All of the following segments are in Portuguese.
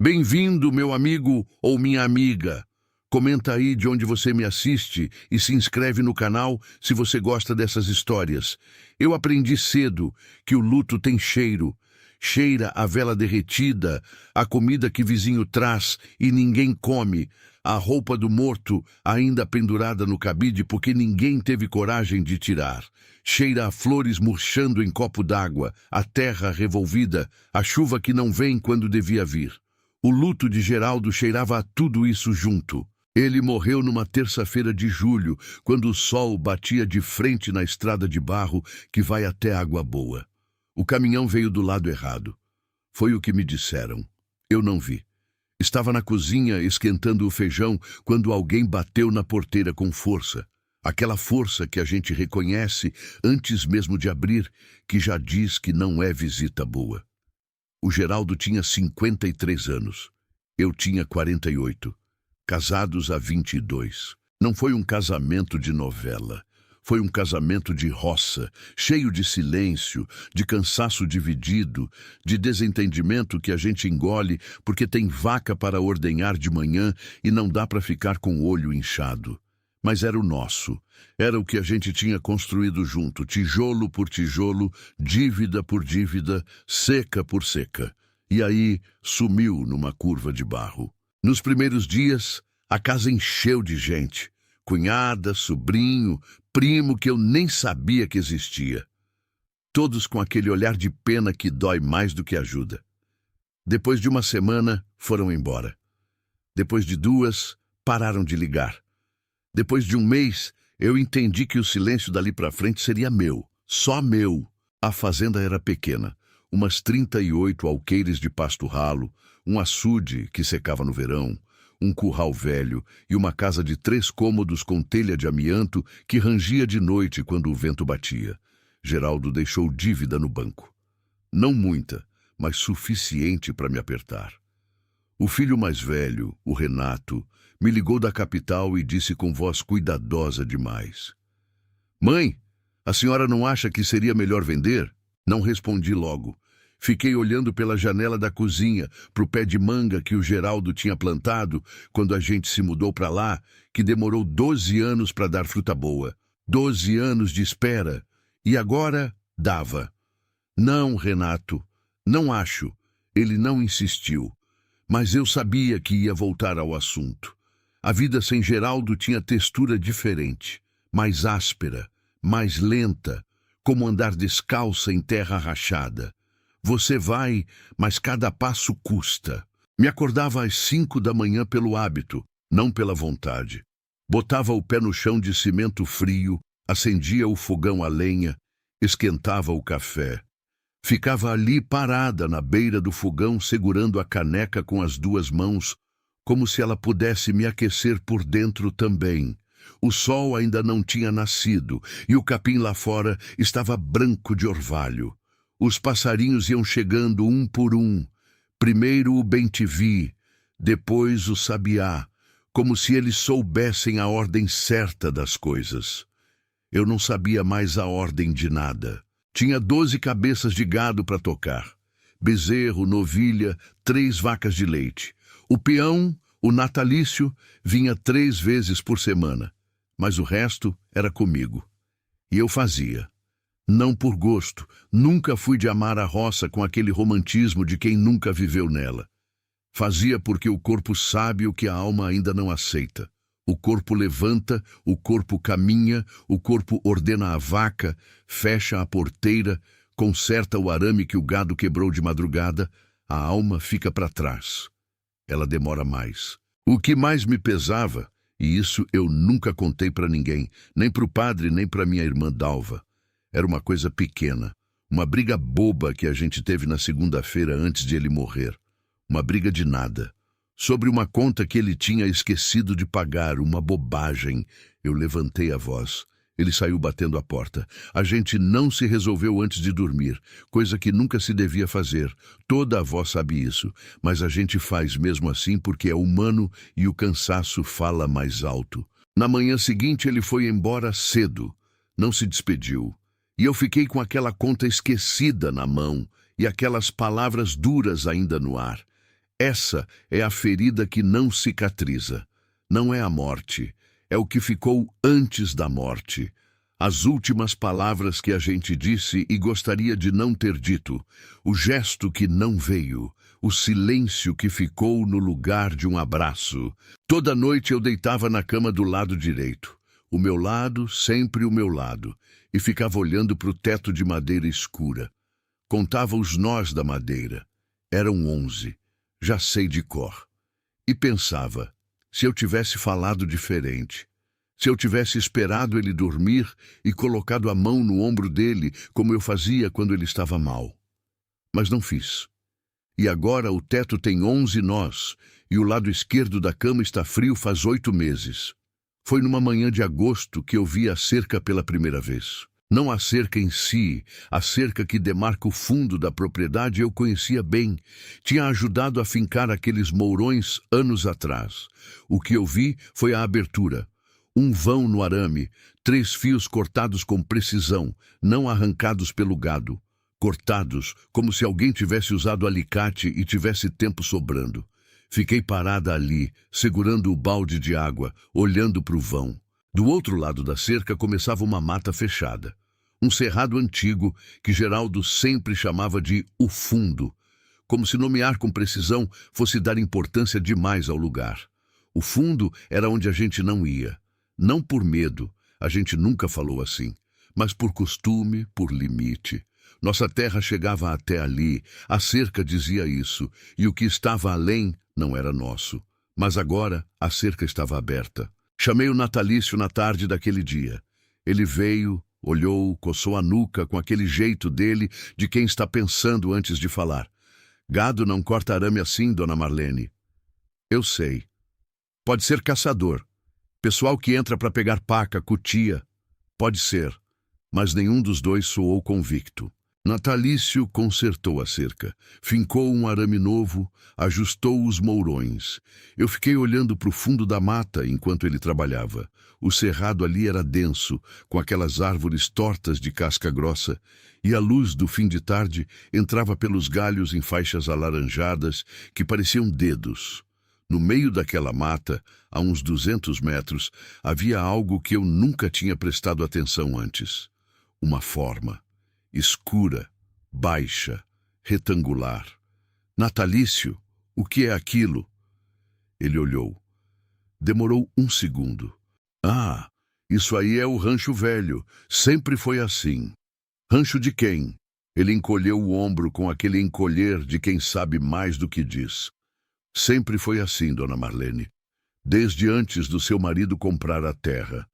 Bem-vindo, meu amigo ou minha amiga. Comenta aí de onde você me assiste e se inscreve no canal se você gosta dessas histórias. Eu aprendi cedo que o luto tem cheiro. Cheira a vela derretida, a comida que vizinho traz e ninguém come, a roupa do morto ainda pendurada no cabide porque ninguém teve coragem de tirar. Cheira a flores murchando em copo d'água, a terra revolvida, a chuva que não vem quando devia vir. O luto de Geraldo cheirava a tudo isso junto. Ele morreu numa terça-feira de julho, quando o sol batia de frente na estrada de barro que vai até Água Boa. O caminhão veio do lado errado. Foi o que me disseram. Eu não vi. Estava na cozinha esquentando o feijão quando alguém bateu na porteira com força. Aquela força que a gente reconhece antes mesmo de abrir, que já diz que não é visita boa. O Geraldo tinha 53 anos. Eu tinha 48. Casados há 22. Não foi um casamento de novela. Foi um casamento de roça, cheio de silêncio, de cansaço dividido, de desentendimento que a gente engole porque tem vaca para ordenhar de manhã e não dá para ficar com o olho inchado. Mas era o nosso. Era o que a gente tinha construído junto, tijolo por tijolo, dívida por dívida, seca por seca. E aí sumiu numa curva de barro. Nos primeiros dias, a casa encheu de gente. Cunhada, sobrinho, primo que eu nem sabia que existia. Todos com aquele olhar de pena que dói mais do que ajuda. Depois de uma semana, foram embora. Depois de 2, pararam de ligar. Depois de um mês, eu entendi que o silêncio dali para frente seria meu, só meu. A fazenda era pequena, umas 38 alqueires de pasto ralo, um açude que secava no verão, um curral velho e uma casa de 3 cômodos com telha de amianto que rangia de noite quando o vento batia. Geraldo deixou dívida no banco. Não muita, mas suficiente para me apertar. O filho mais velho, o Renato, me ligou da capital e disse com voz cuidadosa demais: "Mãe, a senhora não acha que seria melhor vender?" Não respondi logo. Fiquei olhando pela janela da cozinha para o pé de manga que o Geraldo tinha plantado quando a gente se mudou para lá, que demorou 12 anos para dar fruta boa. 12 anos de espera. E agora dava. "Não, Renato, não acho." Ele não insistiu. Mas eu sabia que ia voltar ao assunto. A vida sem Geraldo tinha textura diferente, mais áspera, mais lenta, como andar descalça em terra rachada. Você vai, mas cada passo custa. Me acordava às 5 da manhã pelo hábito, não pela vontade. Botava o pé no chão de cimento frio, acendia o fogão a lenha, esquentava o café. Ficava ali parada na beira do fogão, segurando a caneca com as 2 mãos, como se ela pudesse me aquecer por dentro também. O sol ainda não tinha nascido e o capim lá fora estava branco de orvalho. Os passarinhos iam chegando um por um. Primeiro o bem-te-vi, depois o sabiá, como se eles soubessem a ordem certa das coisas. Eu não sabia mais a ordem de nada. Tinha 12 cabeças de gado para tocar. Bezerro, novilha, 3 vacas de leite. O peão, o natalício, vinha 3 vezes por semana. Mas o resto era comigo. E eu fazia. Não por gosto. Nunca fui de amar a roça com aquele romantismo de quem nunca viveu nela. Fazia porque o corpo sabe o que a alma ainda não aceita. O corpo levanta, o corpo caminha, o corpo ordena a vaca, fecha a porteira, conserta o arame que o gado quebrou de madrugada, a alma fica para trás. Ela demora mais. O que mais me pesava, e isso eu nunca contei para ninguém, nem para o padre, nem para minha irmã Dalva, era uma coisa pequena, uma briga boba que a gente teve na segunda-feira antes de ele morrer. Uma briga de nada. Sobre uma conta que ele tinha esquecido de pagar, uma bobagem. Eu levantei a voz. Ele saiu batendo a porta. A gente não se resolveu antes de dormir, coisa que nunca se devia fazer. Toda avó sabe isso, mas a gente faz mesmo assim porque é humano e o cansaço fala mais alto. Na manhã seguinte ele foi embora cedo. Não se despediu. E eu fiquei com aquela conta esquecida na mão e aquelas palavras duras ainda no ar. Essa é a ferida que não cicatriza. Não é a morte, é o que ficou antes da morte. As últimas palavras que a gente disse e gostaria de não ter dito, o gesto que não veio, o silêncio que ficou no lugar de um abraço. Toda noite eu deitava na cama do lado direito, o meu lado, sempre o meu lado, e ficava olhando para o teto de madeira escura. Contava os nós da madeira. Eram 11, já sei de cor. E pensava, se eu tivesse falado diferente, se eu tivesse esperado ele dormir e colocado a mão no ombro dele, como eu fazia quando ele estava mal. Mas não fiz. E agora o teto tem 11 nós, e o lado esquerdo da cama está frio faz 8 meses. Foi numa manhã de agosto que eu vi a cerca pela primeira vez. Não a cerca em si, a cerca que demarca o fundo da propriedade eu conhecia bem. Tinha ajudado a fincar aqueles mourões anos atrás. O que eu vi foi a abertura. Um vão no arame, 3 fios cortados com precisão, não arrancados pelo gado. Cortados, como se alguém tivesse usado alicate e tivesse tempo sobrando. Fiquei parada ali, segurando o balde de água, olhando para o vão. Do outro lado da cerca começava uma mata fechada. Um cerrado antigo que Geraldo sempre chamava de o fundo, como se nomear com precisão fosse dar importância demais ao lugar. O fundo era onde a gente não ia. Não por medo, a gente nunca falou assim, mas por costume, por limite. Nossa terra chegava até ali, a cerca dizia isso, e o que estava além não era nosso. Mas agora a cerca estava aberta. Chamei o Natalício na tarde daquele dia. Ele veio, olhou, coçou a nuca com aquele jeito dele de quem está pensando antes de falar. Gado não corta arame assim, dona Marlene. Eu sei. Pode ser caçador. Pessoal que entra para pegar paca, cutia. Pode ser. Mas nenhum dos dois soou convicto. Natalício consertou a cerca, fincou um arame novo, ajustou os mourões. Eu fiquei olhando para o fundo da mata enquanto ele trabalhava. O cerrado ali era denso, com aquelas árvores tortas de casca grossa, e a luz do fim de tarde entrava pelos galhos em faixas alaranjadas que pareciam dedos. No meio daquela mata, a uns 200 metros, havia algo que eu nunca tinha prestado atenção antes. Uma forma. Escura, baixa, retangular. Natalício, o que é aquilo? Ele olhou. Demorou 1 segundo. Ah, isso aí é o Rancho Velho. Sempre foi assim. Rancho de quem? Ele encolheu o ombro com aquele encolher de quem sabe mais do que diz. Sempre foi assim, dona Marlene. Desde antes do seu marido comprar a terra.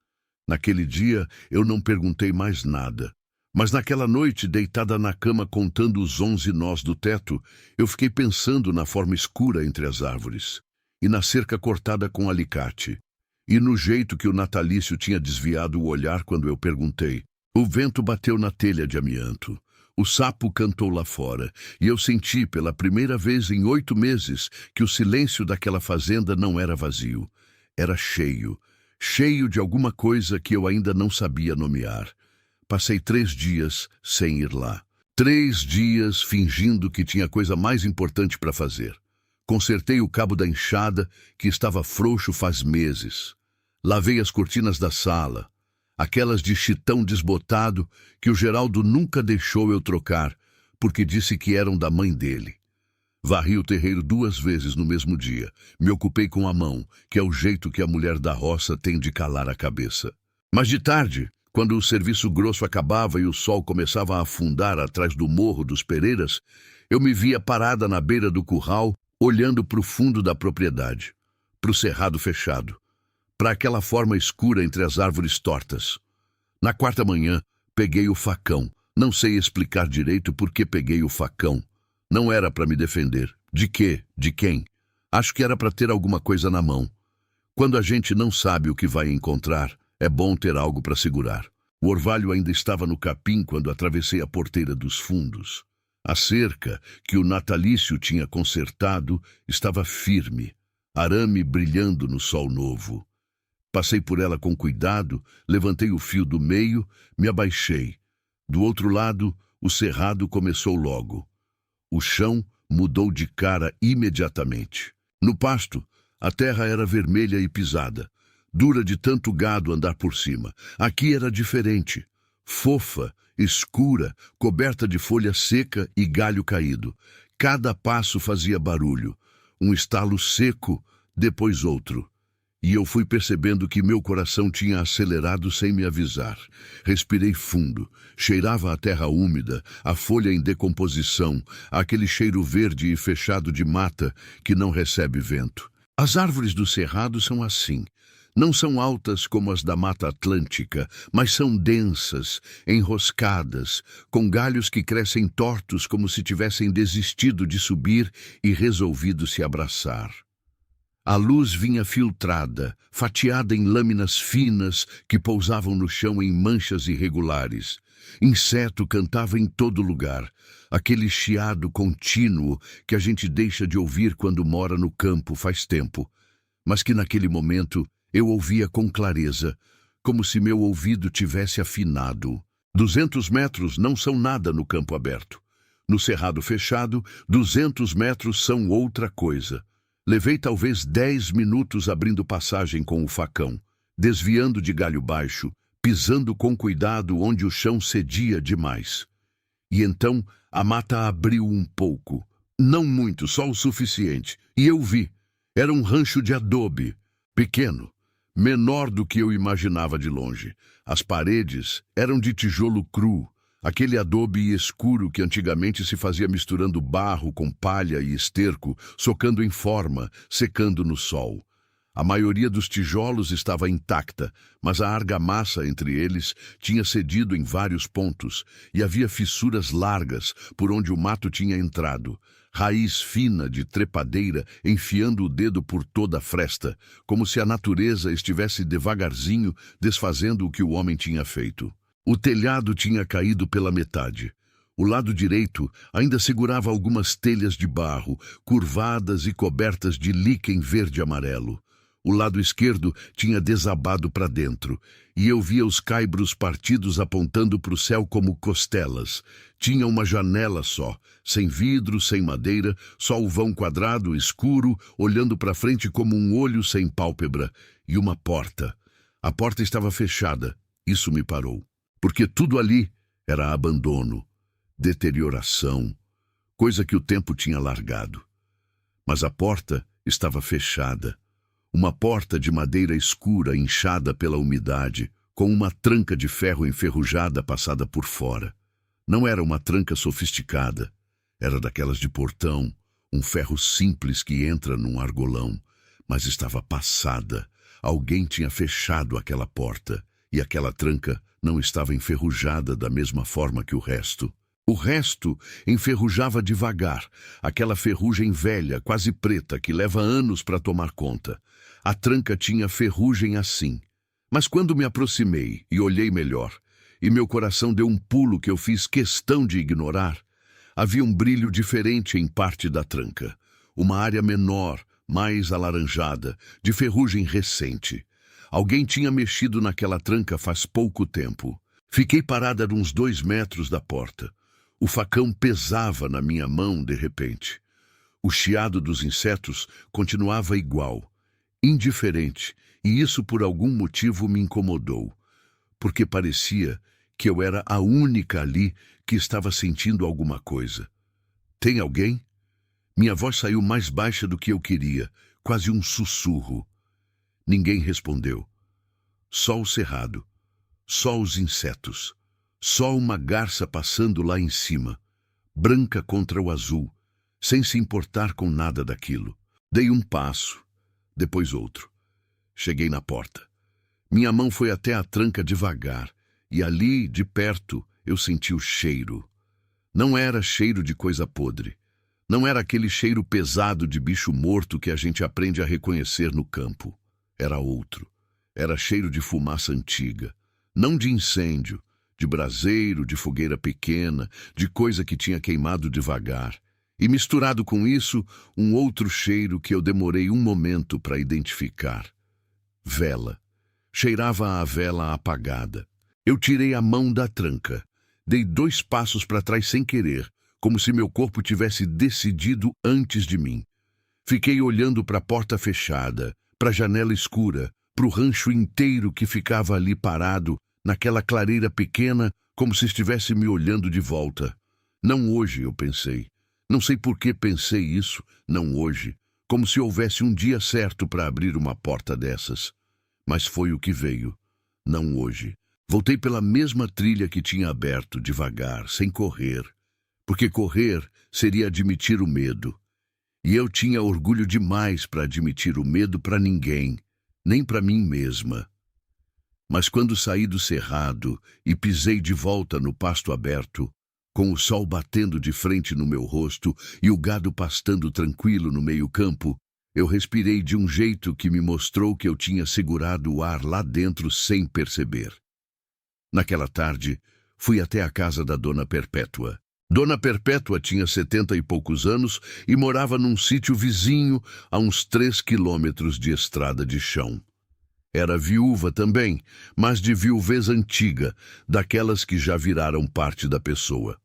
Naquele dia eu não perguntei mais nada. Mas naquela noite, deitada na cama contando os 11 nós do teto, eu fiquei pensando na forma escura entre as árvores, e na cerca cortada com alicate, e no jeito que o Natalício tinha desviado o olhar quando eu perguntei. O vento bateu na telha de amianto. O sapo cantou lá fora, e eu senti pela primeira vez em 8 meses que o silêncio daquela fazenda não era vazio. Era cheio, cheio de alguma coisa que eu ainda não sabia nomear. Passei 3 dias sem ir lá. 3 dias fingindo que tinha coisa mais importante para fazer. Consertei o cabo da enxada, que estava frouxo faz meses. Lavei as cortinas da sala, aquelas de chitão desbotado que o Geraldo nunca deixou eu trocar, porque disse que eram da mãe dele. Varri o terreiro 2 vezes no mesmo dia. Me ocupei com a mão, que é o jeito que a mulher da roça tem de calar a cabeça. Mas de tarde, quando o serviço grosso acabava e o sol começava a afundar atrás do morro dos Pereiras, eu me via parada na beira do curral, olhando para o fundo da propriedade, para o cerrado fechado, para aquela forma escura entre as árvores tortas. Na 4ª manhã, peguei o facão. Não sei explicar direito por que peguei o facão. Não era para me defender. De quê? De quem? Acho que era para ter alguma coisa na mão. Quando a gente não sabe o que vai encontrar, é bom ter algo para segurar. O orvalho ainda estava no capim quando atravessei a porteira dos fundos. A cerca, que o Natalício tinha consertado, estava firme, arame brilhando no sol novo. Passei por ela com cuidado, levantei o fio do meio, me abaixei. Do outro lado, o cerrado começou logo. O chão mudou de cara imediatamente. No pasto, a terra era vermelha e pisada, dura de tanto gado andar por cima. Aqui era diferente, fofa, escura, coberta de folha seca e galho caído. Cada passo fazia barulho, um estalo seco, depois outro. E eu fui percebendo que meu coração tinha acelerado sem me avisar. Respirei fundo, cheirava a terra úmida, a folha em decomposição, aquele cheiro verde e fechado de mata que não recebe vento. As árvores do cerrado são assim. Não são altas como as da Mata Atlântica, mas são densas, enroscadas, com galhos que crescem tortos como se tivessem desistido de subir e resolvido se abraçar. A luz vinha filtrada, fatiada em lâminas finas que pousavam no chão em manchas irregulares. Inseto cantava em todo lugar, aquele chiado contínuo que a gente deixa de ouvir quando mora no campo faz tempo, mas que naquele momento eu ouvia com clareza, como se meu ouvido tivesse afinado. 200 metros não são nada no campo aberto. No cerrado fechado, 200 metros são outra coisa. Levei talvez 10 minutos abrindo passagem com o facão, desviando de galho baixo, pisando com cuidado onde o chão cedia demais. E então a mata abriu um pouco, não muito, só o suficiente, e eu vi. Era um rancho de adobe, pequeno, menor do que eu imaginava de longe. As paredes eram de tijolo cru, aquele adobe escuro que antigamente se fazia misturando barro com palha e esterco, socando em forma, secando no sol. A maioria dos tijolos estava intacta, mas a argamassa entre eles tinha cedido em vários pontos e havia fissuras largas por onde o mato tinha entrado. Raiz fina de trepadeira enfiando o dedo por toda a fresta, como se a natureza estivesse devagarzinho desfazendo o que o homem tinha feito. O telhado tinha caído pela metade. O lado direito ainda segurava algumas telhas de barro, curvadas e cobertas de líquen verde-amarelo. O lado esquerdo tinha desabado para dentro, e eu via os caibros partidos apontando para o céu como costelas. Tinha uma janela só, sem vidro, sem madeira, só o vão quadrado, escuro, olhando para frente como um olho sem pálpebra, e uma porta. A porta estava fechada. Isso me parou, porque tudo ali era abandono, deterioração, coisa que o tempo tinha largado. Mas a porta estava fechada. Uma porta de madeira escura inchada pela umidade, com uma tranca de ferro enferrujada passada por fora. Não era uma tranca sofisticada, era daquelas de portão, um ferro simples que entra num argolão, mas estava passada. Alguém tinha fechado aquela porta, e aquela tranca não estava enferrujada da mesma forma que o resto. O resto enferrujava devagar, aquela ferrugem velha, quase preta, que leva anos para tomar conta. A tranca tinha ferrugem assim. Mas quando me aproximei e olhei melhor, e meu coração deu um pulo que eu fiz questão de ignorar, havia um brilho diferente em parte da tranca. Uma área menor, mais alaranjada, de ferrugem recente. Alguém tinha mexido naquela tranca faz pouco tempo. Fiquei parada a uns 2 metros da porta. O facão pesava na minha mão de repente. O chiado dos insetos continuava igual, indiferente, e isso por algum motivo me incomodou, porque parecia que eu era a única ali que estava sentindo alguma coisa. Tem alguém? Minha voz saiu mais baixa do que eu queria, quase um sussurro. Ninguém respondeu. Só o cerrado, só os insetos. Só uma garça passando lá em cima, branca contra o azul, sem se importar com nada daquilo. Dei um passo, depois outro. Cheguei na porta. Minha mão foi até a tranca devagar, e ali, de perto, eu senti o cheiro. Não era cheiro de coisa podre. Não era aquele cheiro pesado de bicho morto que a gente aprende a reconhecer no campo. Era outro. Era cheiro de fumaça antiga, não de incêndio, de braseiro, de fogueira pequena, de coisa que tinha queimado devagar. E misturado com isso, um outro cheiro que eu demorei um momento para identificar. Vela. Cheirava a vela apagada. Eu tirei a mão da tranca. Dei 2 passos para trás sem querer, como se meu corpo tivesse decidido antes de mim. Fiquei olhando para a porta fechada, para a janela escura, para o rancho inteiro que ficava ali parado, naquela clareira pequena, como se estivesse me olhando de volta. Não hoje, eu pensei. Não sei por que pensei isso, não hoje, como se houvesse um dia certo para abrir uma porta dessas. Mas foi o que veio. Não hoje. Voltei pela mesma trilha que tinha aberto, devagar, sem correr. Porque correr seria admitir o medo. E eu tinha orgulho demais para admitir o medo para ninguém, nem para mim mesma. Mas quando saí do cerrado e pisei de volta no pasto aberto, com o sol batendo de frente no meu rosto e o gado pastando tranquilo no meio-campo, eu respirei de um jeito que me mostrou que eu tinha segurado o ar lá dentro sem perceber. Naquela tarde, fui até a casa da Dona Perpétua. Dona Perpétua tinha 70 e poucos anos e morava num sítio vizinho a uns 3 quilômetros de estrada de chão. Era viúva também, mas de viuvez antiga, daquelas que já viraram parte da pessoa.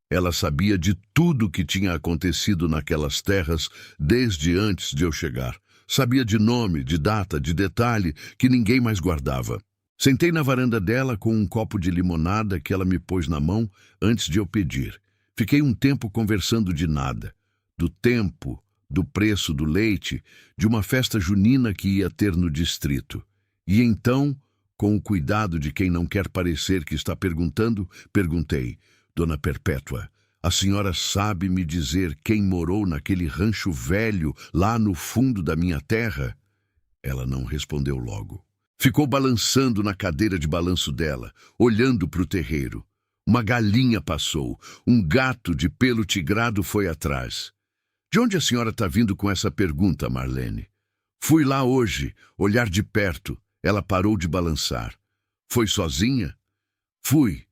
Ela sabia de tudo que tinha acontecido naquelas terras desde antes de eu chegar. Sabia de nome, de data, de detalhe que ninguém mais guardava. Sentei na varanda dela com um copo de limonada que ela me pôs na mão antes de eu pedir. Fiquei um tempo conversando de nada. Do tempo, do preço do leite, de uma festa junina que ia ter no distrito. E então, com o cuidado de quem não quer parecer que está perguntando, perguntei: Dona Perpétua, a senhora sabe me dizer quem morou naquele rancho velho lá no fundo da minha terra? Ela não respondeu logo. Ficou balançando na cadeira de balanço dela, olhando para o terreiro. Uma galinha passou, um gato de pelo tigrado foi atrás. De onde a senhora está vindo com essa pergunta, Marlene? Fui lá hoje, olhar de perto. Ela parou de balançar. Foi sozinha? Fui.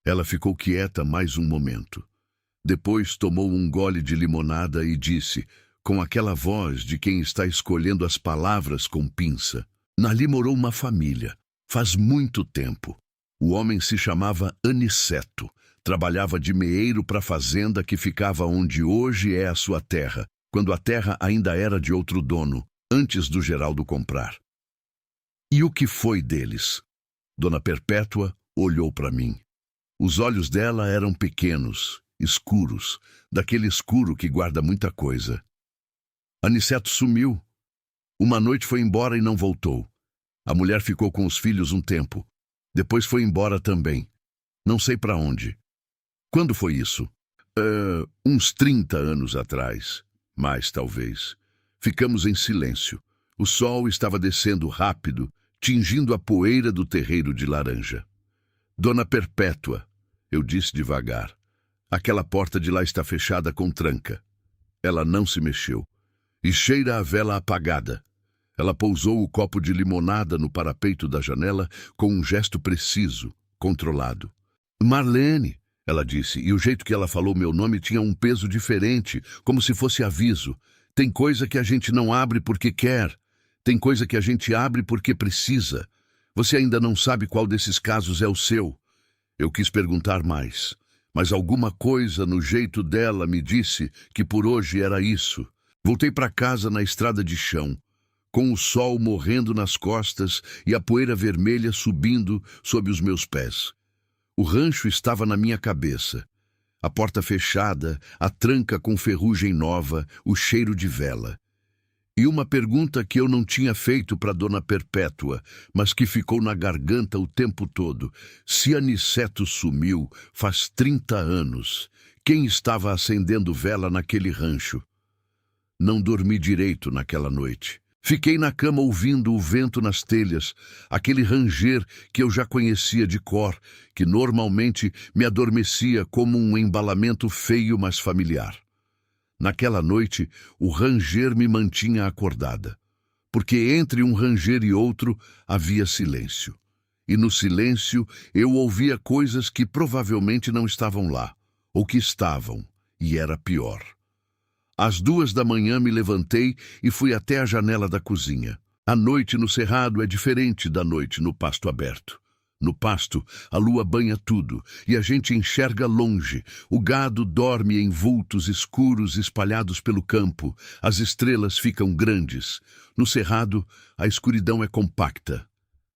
Ela ficou quieta mais um momento. Depois tomou um gole de limonada e disse, com aquela voz de quem está escolhendo as palavras com pinça: "Nali morou uma família, faz muito tempo. O homem se chamava Aniceto, trabalhava de meeiro para a fazenda que ficava onde hoje é a sua terra, quando a terra ainda era de outro dono, antes do Geraldo comprar. E o que foi deles?" Dona Perpétua olhou para mim. Os olhos dela eram pequenos, escuros, daquele escuro que guarda muita coisa. Aniceto sumiu. Uma noite foi embora e não voltou. A mulher ficou com os filhos um tempo. Depois foi embora também. Não sei para onde. Quando foi isso? Uns 30 anos atrás. Mais, talvez. Ficamos em silêncio. O sol estava descendo rápido, tingindo a poeira do terreiro de laranja. Dona Perpétua, eu disse devagar, aquela porta de lá está fechada com tranca. Ela não se mexeu. E cheira a vela apagada. Ela pousou o copo de limonada no parapeito da janela com um gesto preciso, controlado. Marlene, ela disse, e o jeito que ela falou meu nome tinha um peso diferente, como se fosse aviso. Tem coisa que a gente não abre porque quer. Tem coisa que a gente abre porque precisa. Você ainda não sabe qual desses casos é o seu. Eu quis perguntar mais, mas alguma coisa no jeito dela me disse que por hoje era isso. Voltei para casa na estrada de chão, com o sol morrendo nas costas e a poeira vermelha subindo sob os meus pés. O rancho estava na minha cabeça. A porta fechada, a tranca com ferrugem nova, o cheiro de vela. E uma pergunta que eu não tinha feito para Dona Perpétua, mas que ficou na garganta o tempo todo. Se Aniceto sumiu faz 30 anos, quem estava acendendo vela naquele rancho? Não dormi direito naquela noite. Fiquei na cama ouvindo o vento nas telhas, aquele ranger que eu já conhecia de cor, que normalmente me adormecia como um embalamento feio, mas familiar. Naquela noite, o ranger me mantinha acordada, porque entre um ranger e outro havia silêncio. E no silêncio eu ouvia coisas que provavelmente não estavam lá, ou que estavam, e era pior. Às 2 da manhã me levantei e fui até a janela da cozinha. A noite no cerrado é diferente da noite no pasto aberto. No pasto, a lua banha tudo, e a gente enxerga longe. O gado dorme em vultos escuros espalhados pelo campo. As estrelas ficam grandes. No cerrado, a escuridão é compacta.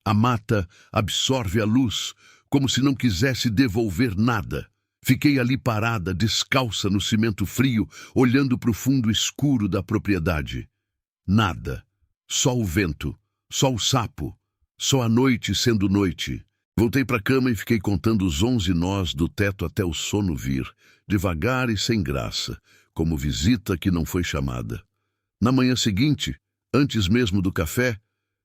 A mata absorve a luz, como se não quisesse devolver nada. Fiquei ali parada, descalça no cimento frio, olhando para o fundo escuro da propriedade. Nada. Só o vento. Só o sapo. Só a noite sendo noite. Voltei para a cama e fiquei contando os 11 nós do teto até o sono vir, devagar e sem graça, como visita que não foi chamada. Na manhã seguinte, antes mesmo do café,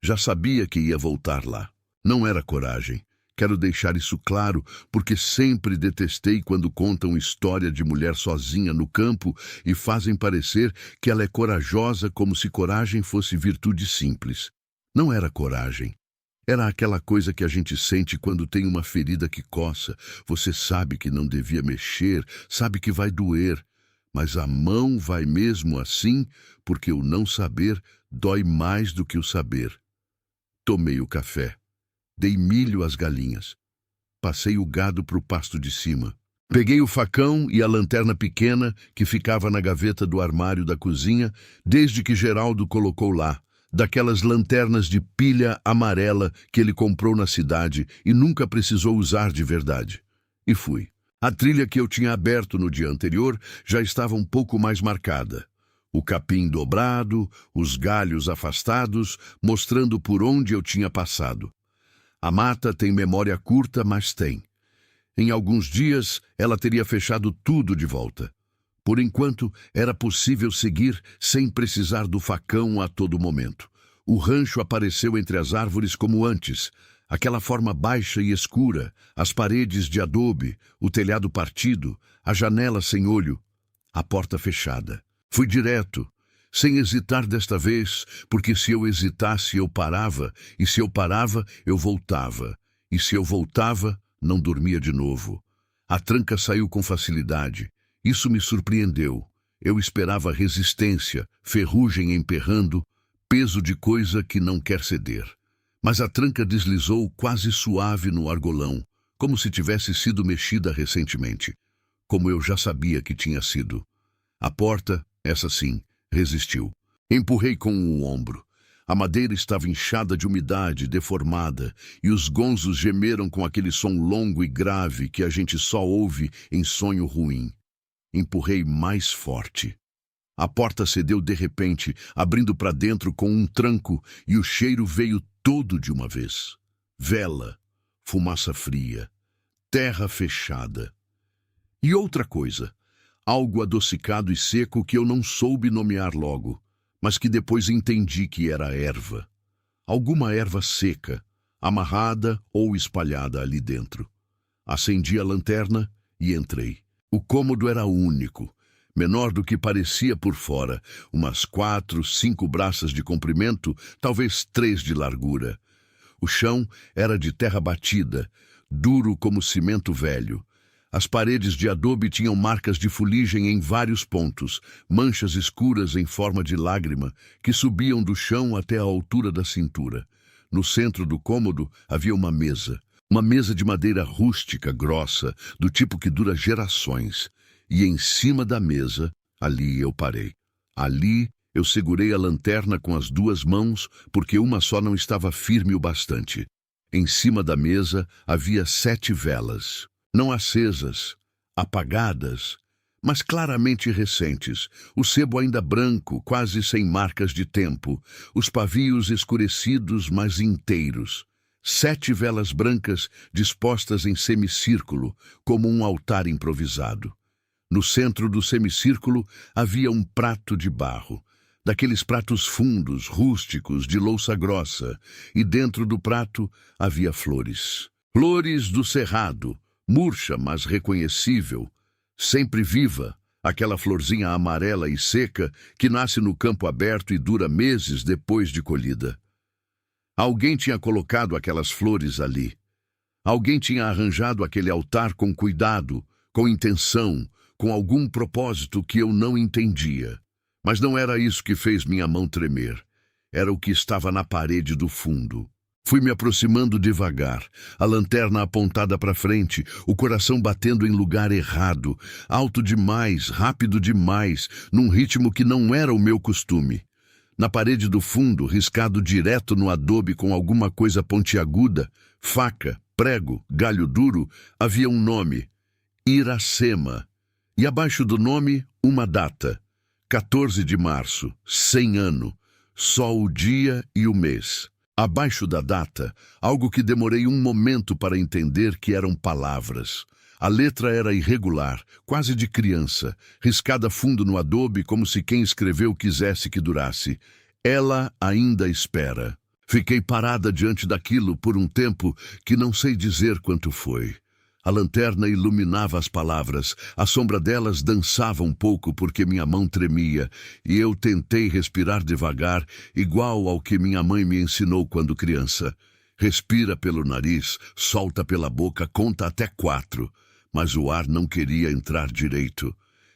já sabia que ia voltar lá. Não era coragem. Quero deixar isso claro, porque sempre detestei quando contam história de mulher sozinha no campo e fazem parecer que ela é corajosa como se coragem fosse virtude simples. Não era coragem. Era aquela coisa que a gente sente quando tem uma ferida que coça. Você sabe que não devia mexer, sabe que vai doer, mas a mão vai mesmo assim, porque o não saber dói mais do que o saber. Tomei o café. Dei milho às galinhas. Passei o gado para o pasto de cima. Peguei o facão e a lanterna pequena que ficava na gaveta do armário da cozinha, desde que Geraldo colocou lá. Daquelas lanternas de pilha amarela que ele comprou na cidade e nunca precisou usar de verdade. E fui. A trilha que eu tinha aberto no dia anterior já estava um pouco mais marcada. O capim dobrado, os galhos afastados, mostrando por onde eu tinha passado. A mata tem memória curta, mas tem. Em alguns dias, ela teria fechado tudo de volta. Por enquanto, era possível seguir sem precisar do facão a todo momento. O rancho apareceu entre as árvores como antes, aquela forma baixa e escura, as paredes de adobe, o telhado partido, a janela sem olho, a porta fechada. Fui direto, sem hesitar desta vez, porque se eu hesitasse eu parava, e se eu parava eu voltava, e se eu voltava não dormia de novo. A tranca saiu com facilidade. Isso me surpreendeu. Eu esperava resistência, ferrugem emperrando, peso de coisa que não quer ceder. Mas a tranca deslizou quase suave no argolão, como se tivesse sido mexida recentemente, como eu já sabia que tinha sido. A porta, essa sim, resistiu. Empurrei com o ombro. A madeira estava inchada de umidade, deformada, e os gonzos gemeram com aquele som longo e grave que a gente só ouve em sonho ruim. Empurrei mais forte. A porta cedeu de repente, abrindo para dentro com um tranco, e o cheiro veio todo de uma vez. Vela, fumaça fria, terra fechada. E outra coisa, algo adocicado e seco que eu não soube nomear logo, mas que depois entendi que era erva. Alguma erva seca, amarrada ou espalhada ali dentro. Acendi a lanterna e entrei. O cômodo era único, menor do que parecia por fora, umas 4, 5 braças de comprimento, talvez 3 de largura. O chão era de terra batida, duro como cimento velho. As paredes de adobe tinham marcas de fuligem em vários pontos, manchas escuras em forma de lágrima, que subiam do chão até a altura da cintura. No centro do cômodo havia uma mesa de madeira rústica, grossa, do tipo que dura gerações. E em cima da mesa, ali eu parei. Ali eu segurei a lanterna com as 2 mãos, porque uma só não estava firme o bastante. Em cima da mesa havia 7 velas. Não acesas, apagadas, mas claramente recentes, o sebo ainda branco, quase sem marcas de tempo, os pavios escurecidos, mas inteiros. 7 velas brancas dispostas em semicírculo, como um altar improvisado. No centro do semicírculo havia um prato de barro, daqueles pratos fundos, rústicos, de louça grossa, e dentro do prato havia flores. Flores do cerrado, murcha, mas reconhecível, sempre viva, aquela florzinha amarela e seca que nasce no campo aberto e dura meses depois de colhida. Alguém tinha colocado aquelas flores ali. Alguém tinha arranjado aquele altar com cuidado, com intenção, com algum propósito que eu não entendia. Mas não era isso que fez minha mão tremer. Era o que estava na parede do fundo. Fui me aproximando devagar, a lanterna apontada para frente, o coração batendo em lugar errado, alto demais, rápido demais, num ritmo que não era o meu costume. Na parede do fundo, riscado direto no adobe com alguma coisa pontiaguda, faca, prego, galho duro, havia um nome: Iracema. E abaixo do nome, uma data: 14 de março, 100 ano, só o dia e o mês. Abaixo da data, algo que demorei um momento para entender que eram palavras. A letra era irregular, quase de criança, riscada fundo no adobe como se quem escreveu quisesse que durasse. Ela ainda espera. Fiquei parada diante daquilo por um tempo que não sei dizer quanto foi. A lanterna iluminava as palavras, a sombra delas dançava um pouco porque minha mão tremia, e eu tentei respirar devagar, igual ao que minha mãe me ensinou quando criança. Respira pelo nariz, solta pela boca, conta até 4. Mas o ar não queria entrar direito.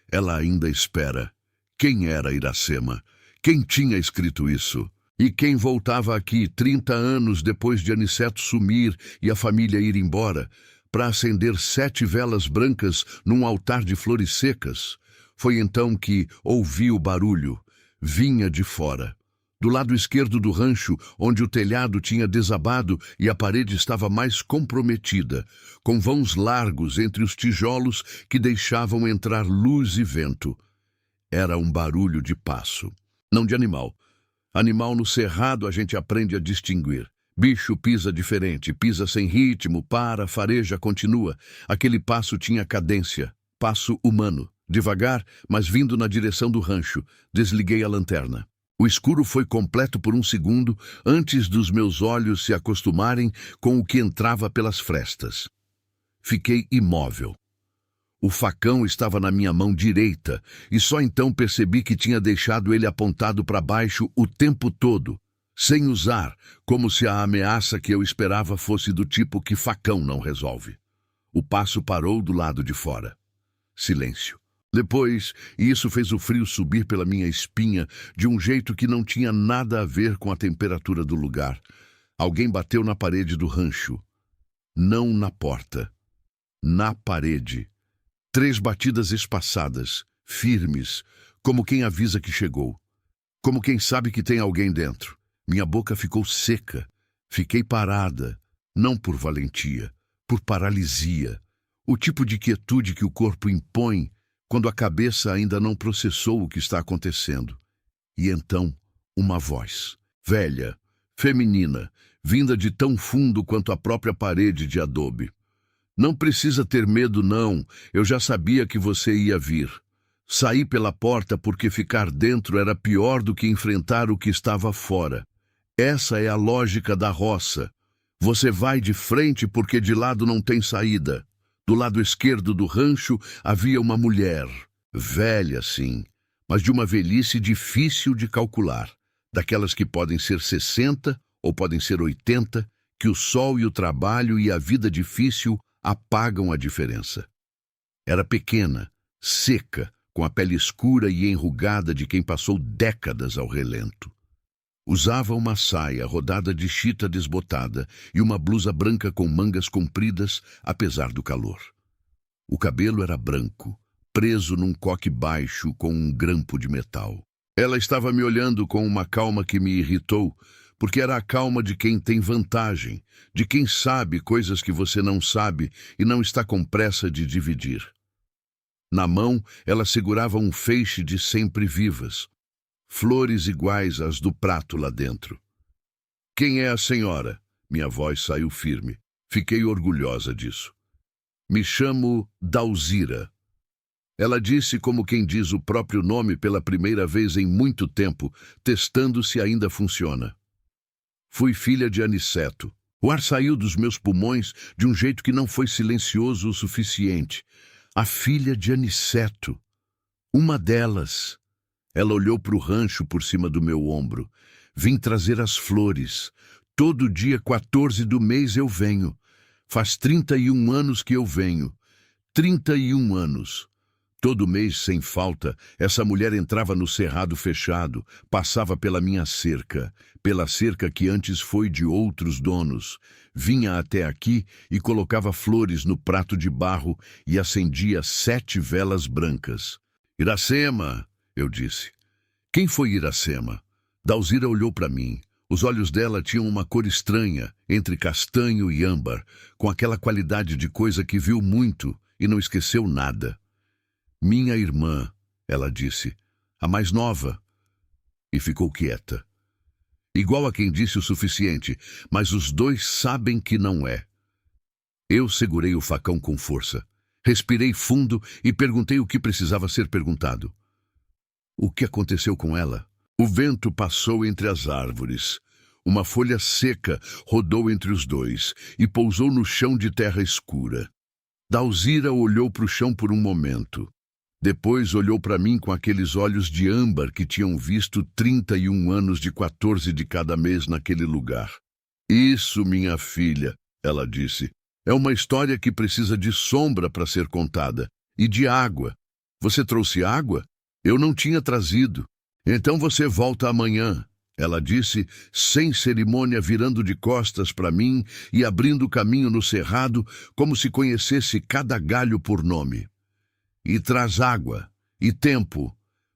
Ela ainda espera. Quem era Iracema? Quem tinha escrito isso? E quem voltava aqui 30 anos depois de Aniceto sumir e a família ir embora, para acender 7 velas brancas num altar de flores secas? Foi então que ouvi o barulho. Vinha de fora. Do lado esquerdo do rancho, onde o telhado tinha desabado e a parede estava mais comprometida, com vãos largos entre os tijolos que deixavam entrar luz e vento. Era um barulho de passo, não de animal. Animal no cerrado a gente aprende a distinguir. Bicho pisa diferente, pisa sem ritmo, para, fareja, continua. Aquele passo tinha cadência, passo humano, devagar, mas vindo na direção do rancho. Desliguei a lanterna. O escuro foi completo por um segundo antes dos meus olhos se acostumarem com o que entrava pelas frestas. Fiquei imóvel. O facão estava na minha mão direita e só então percebi que tinha deixado ele apontado para baixo o tempo todo, sem usar, como se a ameaça que eu esperava fosse do tipo que facão não resolve. O passo parou do lado de fora. Silêncio. Depois, isso fez o frio subir pela minha espinha de um jeito que não tinha nada a ver com a temperatura do lugar. Alguém bateu na parede do rancho. Não na porta. Na parede. 3 batidas espaçadas, firmes, como quem avisa que chegou. Como quem sabe que tem alguém dentro. Minha boca ficou seca. Fiquei parada, não por valentia, por paralisia. O tipo de quietude que o corpo impõe quando a cabeça ainda não processou o que está acontecendo. E então, uma voz, velha, feminina, vinda de tão fundo quanto a própria parede de adobe. Não precisa ter medo, não. Eu já sabia que você ia vir. Saí pela porta porque ficar dentro era pior do que enfrentar o que estava fora. Essa é a lógica da roça. Você vai de frente porque de lado não tem saída. Do lado esquerdo do rancho havia uma mulher, velha sim, mas de uma velhice difícil de calcular, daquelas que podem ser 60 ou podem ser 80, que o sol e o trabalho e a vida difícil apagam a diferença. Era pequena, seca, com a pele escura e enrugada de quem passou décadas ao relento. Usava uma saia rodada de chita desbotada e uma blusa branca com mangas compridas, apesar do calor. O cabelo era branco, preso num coque baixo com um grampo de metal. Ela estava me olhando com uma calma que me irritou, porque era a calma de quem tem vantagem, de quem sabe coisas que você não sabe e não está com pressa de dividir. Na mão, ela segurava um feixe de sempre-vivas, flores iguais às do prato lá dentro. Quem é a senhora? Minha voz saiu firme. Fiquei orgulhosa disso. Me chamo Dalzira. Ela disse como quem diz o próprio nome pela primeira vez em muito tempo, testando se ainda funciona. Fui filha de Aniceto. O ar saiu dos meus pulmões de um jeito que não foi silencioso o suficiente. A filha de Aniceto. Uma delas. Ela olhou para o rancho por cima do meu ombro. Vim trazer as flores. Todo dia 14 do mês eu venho. Faz 31 anos que eu venho. 31 anos. Todo mês, sem falta, essa mulher entrava no cerrado fechado, passava pela minha cerca, pela cerca que antes foi de outros donos, vinha até aqui e colocava flores no prato de barro e acendia 7 velas brancas. Iracema, eu disse. Quem foi Iracema? Dalzira olhou para mim. Os olhos dela tinham uma cor estranha, entre castanho e âmbar, com aquela qualidade de coisa que viu muito e não esqueceu nada. Minha irmã, ela disse, a mais nova, e ficou quieta. Igual a quem disse o suficiente, mas os dois sabem que não é. Eu segurei o facão com força, respirei fundo e perguntei o que precisava ser perguntado. O que aconteceu com ela? O vento passou entre as árvores. Uma folha seca rodou entre os dois e pousou no chão de terra escura. Dalzira olhou para o chão por um momento. Depois olhou para mim com aqueles olhos de âmbar que tinham visto 31 anos de 14 de cada mês naquele lugar. Isso, minha filha, ela disse, é uma história que precisa de sombra para ser contada e de água. Você trouxe água? Eu não tinha trazido. Então você volta amanhã, ela disse, sem cerimônia, virando de costas para mim e abrindo caminho no cerrado como se conhecesse cada galho por nome. E traz água, e tempo,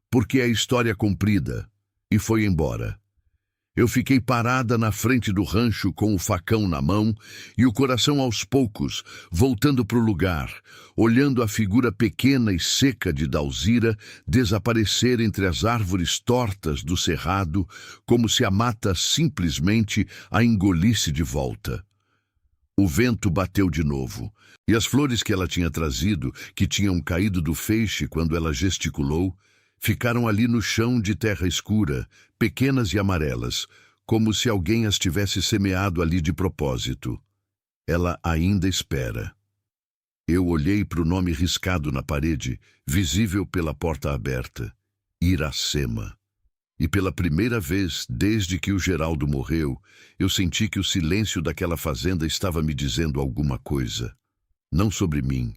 porque é história comprida, e foi embora. Eu fiquei parada na frente do rancho com o facão na mão e o coração aos poucos, voltando para o lugar, olhando a figura pequena e seca de Dalzira desaparecer entre as árvores tortas do cerrado, como se a mata simplesmente a engolisse de volta. O vento bateu de novo, e as flores que ela tinha trazido, que tinham caído do feixe quando ela gesticulou, ficaram ali no chão de terra escura, pequenas e amarelas, como se alguém as tivesse semeado ali de propósito. Ela ainda espera. Eu olhei para o nome riscado na parede, visível pela porta aberta. Iracema. E pela primeira vez, desde que o Geraldo morreu, eu senti que o silêncio daquela fazenda estava me dizendo alguma coisa. Não sobre mim,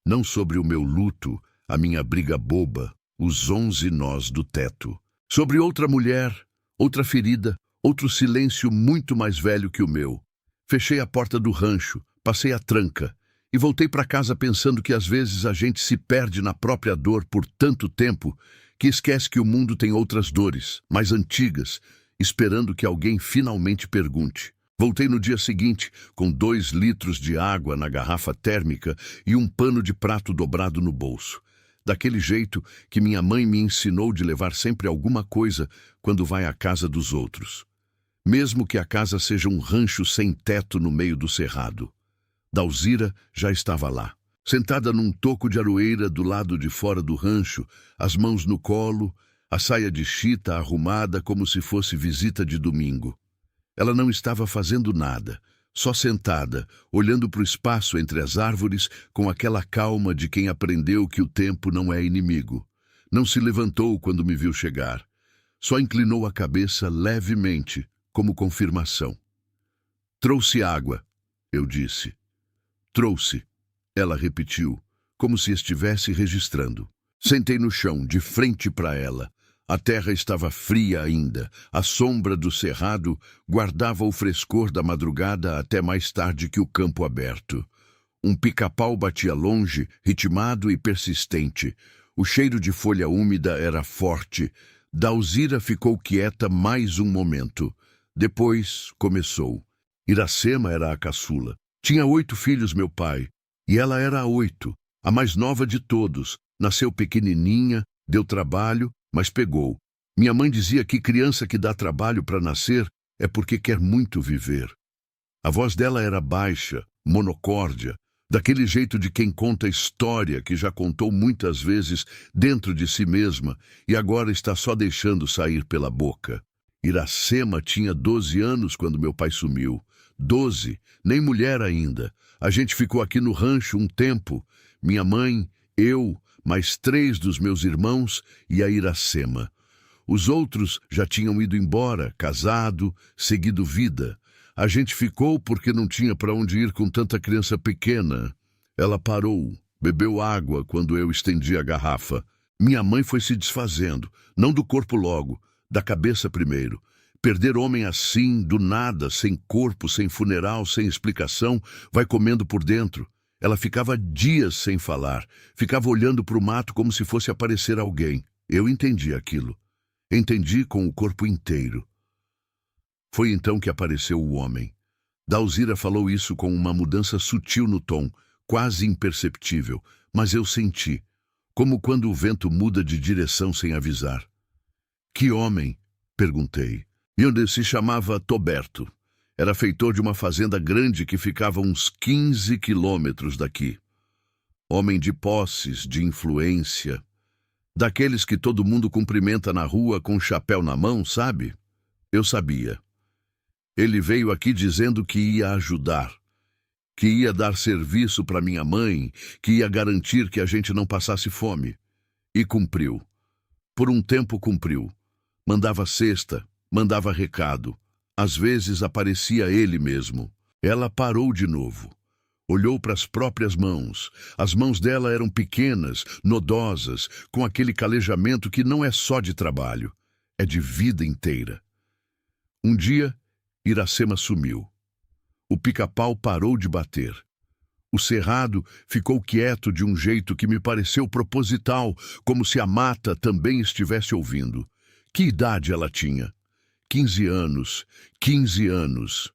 não sobre o meu luto, a minha briga boba, os 11 nós do teto. Sobre outra mulher, outra ferida, outro silêncio muito mais velho que o meu. Fechei a porta do rancho, passei a tranca e voltei para casa pensando que às vezes a gente se perde na própria dor por tanto tempo que esquece que o mundo tem outras dores, mais antigas, esperando que alguém finalmente pergunte. Voltei no dia seguinte, com 2 litros de água na garrafa térmica e um pano de prato dobrado no bolso. Daquele jeito que minha mãe me ensinou de levar sempre alguma coisa quando vai à casa dos outros. Mesmo que a casa seja um rancho sem teto no meio do cerrado. Dalzira já estava lá. Sentada num toco de aroeira do lado de fora do rancho, as mãos no colo, a saia de chita arrumada como se fosse visita de domingo. Ela não estava fazendo nada, só sentada, olhando para o espaço entre as árvores com aquela calma de quem aprendeu que o tempo não é inimigo. Não se levantou quando me viu chegar. Só inclinou a cabeça levemente, como confirmação. Trouxe água, eu disse. Trouxe. Ela repetiu, como se estivesse registrando. Sentei no chão, de frente para ela. A terra estava fria ainda. A sombra do cerrado guardava o frescor da madrugada até mais tarde que o campo aberto. Um pica-pau batia longe, ritmado e persistente. O cheiro de folha úmida era forte. Dalzira ficou quieta mais um momento. Depois começou. Iracema era a caçula. Tinha 8 filhos, meu pai. E ela era a 8, a mais nova de todos. Nasceu pequenininha, deu trabalho, mas pegou. Minha mãe dizia que criança que dá trabalho para nascer é porque quer muito viver. A voz dela era baixa, monocórdia, daquele jeito de quem conta história que já contou muitas vezes dentro de si mesma e agora está só deixando sair pela boca. Iracema tinha 12 anos quando meu pai sumiu. 12, nem mulher ainda. A gente ficou aqui no rancho um tempo. Minha mãe, eu, mais 3 dos meus irmãos e a Iracema. Os outros já tinham ido embora, casado, seguido vida. A gente ficou porque não tinha para onde ir com tanta criança pequena. Ela parou, Bebeu água quando eu estendi a garrafa. Minha mãe foi se desfazendo, não do corpo logo, da cabeça primeiro. Perder homem assim, do nada, sem corpo, sem funeral, sem explicação, vai comendo por dentro. Ela ficava dias sem falar, ficava olhando para o mato como se fosse aparecer alguém. Eu entendi aquilo. Entendi com o corpo inteiro. Foi então que apareceu o homem. Dalzira falou isso com uma mudança sutil no tom, quase imperceptível, mas eu senti, como quando o vento muda de direção sem avisar. Que homem? Perguntei. Ele se chamava Toberto. Era feitor de uma fazenda grande que ficava a uns 15 quilômetros daqui. Homem de posses, de influência. Daqueles que todo mundo cumprimenta na rua com o chapéu na mão, sabe? Eu sabia. Ele veio aqui dizendo que ia ajudar, que ia dar serviço para minha mãe, que ia garantir que a gente não passasse fome. E cumpriu. Por um tempo cumpriu. Mandava cesta, mandava recado. Às vezes aparecia ele mesmo. Ela parou de novo. Olhou para as próprias mãos. As mãos dela eram pequenas, nodosas, com aquele calejamento que não é só de trabalho, é de vida inteira. Um dia, Iracema sumiu. O pica-pau parou de bater. O cerrado ficou quieto de um jeito que me pareceu proposital, como se a mata também estivesse ouvindo. Que idade ela tinha? 15 anos. 15 anos.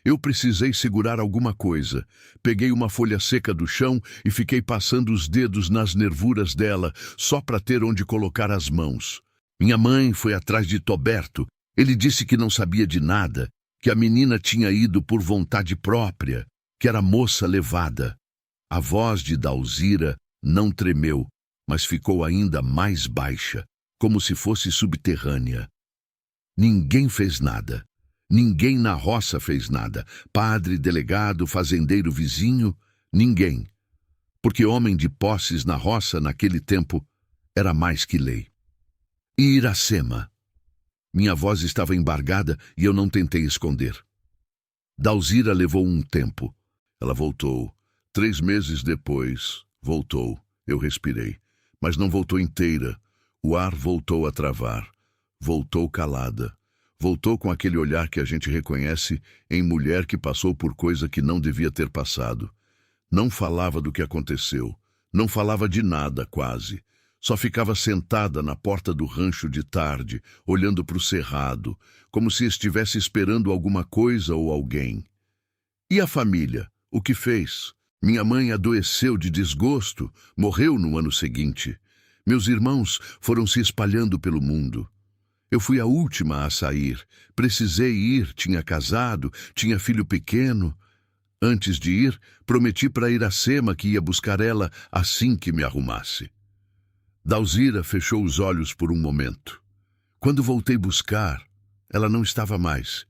Eu precisei segurar alguma coisa. Peguei uma folha seca do chão e fiquei passando os dedos nas nervuras dela, só para ter onde colocar as mãos. Minha mãe foi atrás de Toberto. Ele disse que não sabia de nada, que a menina tinha ido por vontade própria, que era moça levada. A voz de Dalzira não tremeu, mas ficou ainda mais baixa, como se fosse subterrânea. Ninguém fez nada. Ninguém na roça fez nada. Padre, delegado, fazendeiro vizinho, ninguém. Porque homem de posses na roça naquele tempo era mais que lei. E Iracema? Minha voz estava embargada e eu não tentei esconder. Dalzira levou um tempo. Ela voltou. 3 meses depois, voltou. Eu respirei. Mas não voltou inteira. O ar voltou a travar. Voltou calada. Voltou com aquele olhar que a gente reconhece em mulher que passou por coisa que não devia ter passado. Não falava do que aconteceu. Não falava de nada, quase. Só ficava sentada na porta do rancho de tarde, olhando para o cerrado, como se estivesse esperando alguma coisa ou alguém. E a família? O que fez? Minha mãe adoeceu de desgosto, morreu no ano seguinte. Meus irmãos foram se espalhando pelo mundo. Eu fui a última a sair. Precisei ir, tinha casado, tinha filho pequeno. Antes de ir, prometi para Iracema que ia buscar ela assim que me arrumasse. Dalzira fechou os olhos por um momento. Quando voltei buscar, ela não estava mais.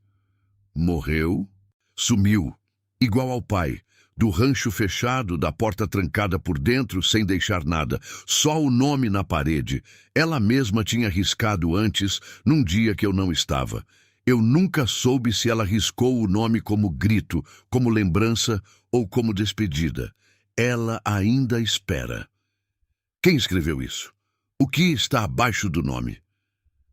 Morreu? Sumiu, igual ao pai, do rancho fechado, da porta trancada por dentro, sem deixar nada, só o nome na parede. Ela mesma tinha riscado antes, num dia que eu não estava. Eu nunca soube se ela riscou o nome como grito, como lembrança ou como despedida. Ela ainda espera. Quem escreveu isso? O que está abaixo do nome?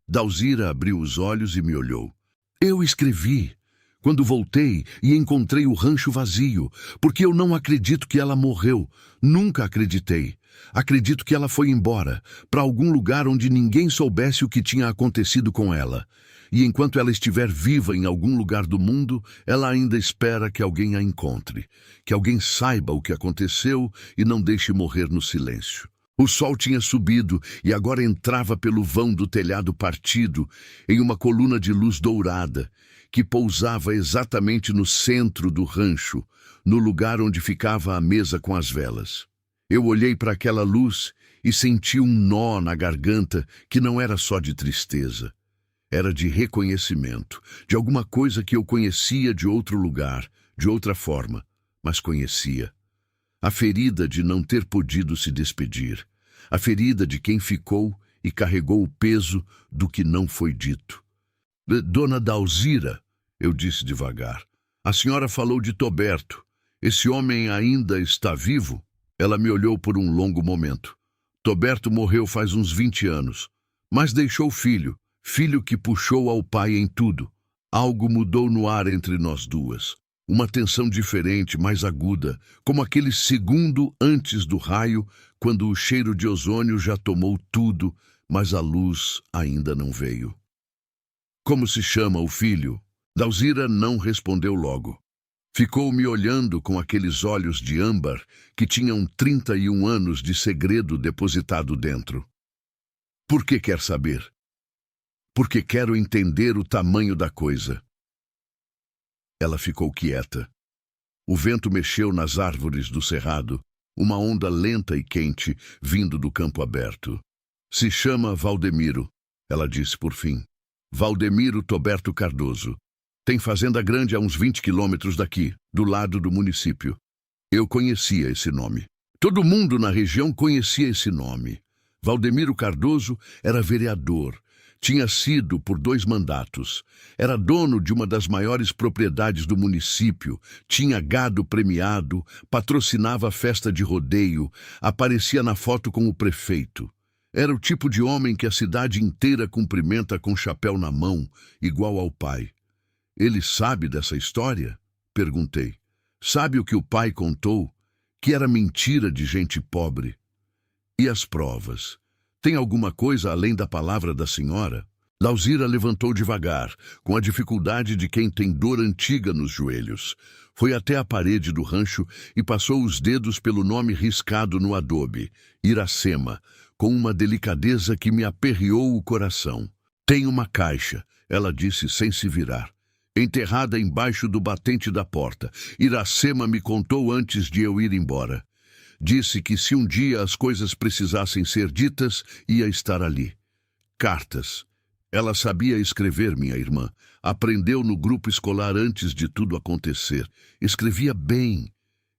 Dalzira abriu os olhos e me olhou. Eu escrevi. Quando voltei e encontrei o rancho vazio, porque eu não acredito que ela morreu. Nunca acreditei. Acredito que ela foi embora, para algum lugar onde ninguém soubesse o que tinha acontecido com ela. E enquanto ela estiver viva em algum lugar do mundo, ela ainda espera que alguém a encontre, que alguém saiba o que aconteceu e não deixe morrer no silêncio. O sol tinha subido e agora entrava pelo vão do telhado partido, em uma coluna de luz dourada, que pousava exatamente no centro do rancho, no lugar onde ficava a mesa com as velas. Eu olhei para aquela luz e senti um nó na garganta que não era só de tristeza. Era de reconhecimento, de alguma coisa que eu conhecia de outro lugar, de outra forma, mas conhecia. A ferida de não ter podido se despedir. A ferida de quem ficou e carregou o peso do que não foi dito. Dona Dalzira, eu disse devagar, a senhora falou de Toberto. Esse homem ainda está vivo? Ela me olhou por um longo momento. Toberto morreu faz uns 20 anos, mas deixou filho, filho que puxou ao pai em tudo. Algo mudou no ar entre nós duas. Uma tensão diferente, mais aguda, como aquele segundo antes do raio, quando o cheiro de ozônio já tomou tudo, mas a luz ainda não veio. Como se chama o filho? Dalzira não respondeu logo. Ficou me olhando com aqueles olhos de âmbar que tinham 31 anos de segredo depositado dentro. Por que quer saber? Porque quero entender o tamanho da coisa. Ela ficou quieta. O vento mexeu nas árvores do cerrado, uma onda lenta e quente vindo do campo aberto. Se chama Valdemiro, ela disse por fim. Valdemiro Toberto Cardoso. Tem fazenda grande a uns 20 quilômetros daqui, do lado do município. Eu conhecia esse nome. Todo mundo na região conhecia esse nome. Valdemiro Cardoso era vereador. Tinha sido por 2 mandatos. Era dono de uma das maiores propriedades do município, tinha gado premiado, patrocinava a festa de rodeio, aparecia na foto com o prefeito. Era o tipo de homem que a cidade inteira cumprimenta com chapéu na mão, igual ao pai. Ele sabe dessa história? Perguntei. Sabe o que o pai contou? Que era mentira de gente pobre. E as provas? Tem alguma coisa além da palavra da senhora? Dalzira levantou devagar, com a dificuldade de quem tem dor antiga nos joelhos. Foi até a parede do rancho e passou os dedos pelo nome riscado no adobe, Iracema, com uma delicadeza que me aperreou o coração. Tem uma caixa, ela disse sem se virar, enterrada embaixo do batente da porta. Iracema me contou antes de eu ir embora. Disse que se um dia as coisas precisassem ser ditas, ia estar ali. Cartas. Ela sabia escrever, minha irmã. Aprendeu no grupo escolar antes de tudo acontecer. Escrevia bem.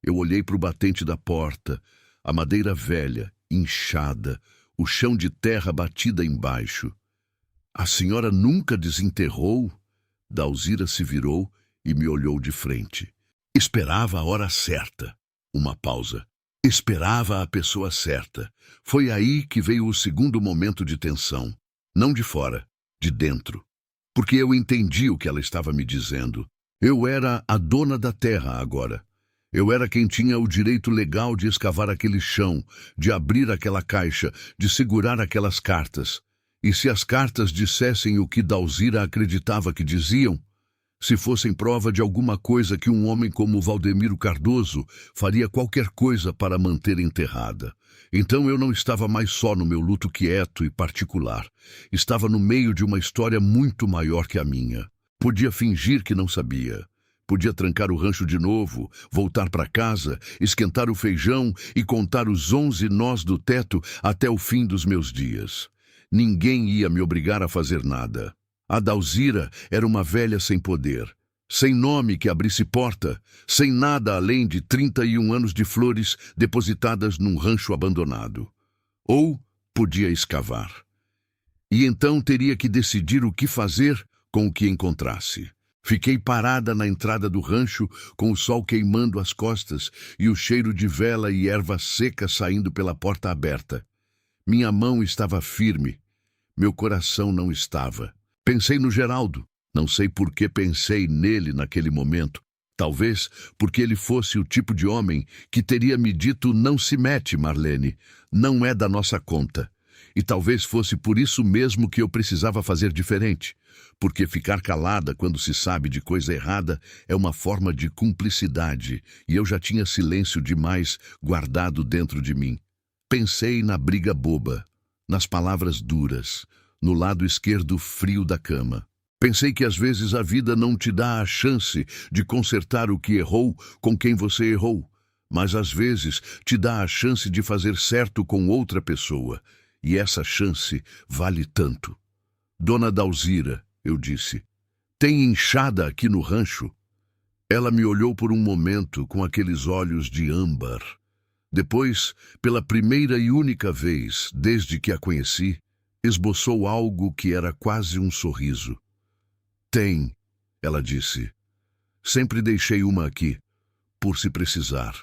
Eu olhei para o batente da porta. A madeira velha, inchada, o chão de terra batida embaixo. A senhora nunca desenterrou? Dalzira se virou e me olhou de frente. Esperava a hora certa. Uma pausa. Esperava a pessoa certa. Foi aí que veio o segundo momento de tensão. Não de fora, de dentro. Porque eu entendi o que ela estava me dizendo. Eu era a dona da terra agora. Eu era quem tinha o direito legal de escavar aquele chão, de abrir aquela caixa, de segurar aquelas cartas. E se as cartas dissessem o que Dalzira acreditava que diziam, se fossem prova de alguma coisa que um homem como Valdemiro Cardoso faria qualquer coisa para manter enterrada. Então eu não estava mais só no meu luto quieto e particular. Estava no meio de uma história muito maior que a minha. Podia fingir que não sabia. Podia trancar o rancho de novo, voltar para casa, esquentar o feijão e contar os 11 nós do teto até o fim dos meus dias. Ninguém ia me obrigar a fazer nada. A Dalzira era uma velha sem poder, sem nome que abrisse porta, sem nada além de 31 anos de flores depositadas num rancho abandonado. Ou podia escavar. E então teria que decidir o que fazer com o que encontrasse. Fiquei parada na entrada do rancho, com o sol queimando as costas e o cheiro de vela e erva seca saindo pela porta aberta. Minha mão estava firme, meu coração não estava. Pensei no Geraldo. Não sei por que pensei nele naquele momento. Talvez porque ele fosse o tipo de homem que teria me dito: não se mete, Marlene, não é da nossa conta. E talvez fosse por isso mesmo que eu precisava fazer diferente. Porque ficar calada quando se sabe de coisa errada é uma forma de cumplicidade, e eu já tinha silêncio demais guardado dentro de mim. Pensei na briga boba, nas palavras duras, no lado esquerdo frio da cama. Pensei que às vezes a vida não te dá a chance de consertar o que errou com quem você errou, mas às vezes te dá a chance de fazer certo com outra pessoa, e essa chance vale tanto. Dona Dalzira, eu disse, tem enxada aqui no rancho? Ela me olhou por um momento com aqueles olhos de âmbar. Depois, pela primeira e única vez desde que a conheci, esboçou algo que era quase um sorriso. Tem, ela disse. Sempre deixei uma aqui, por se precisar.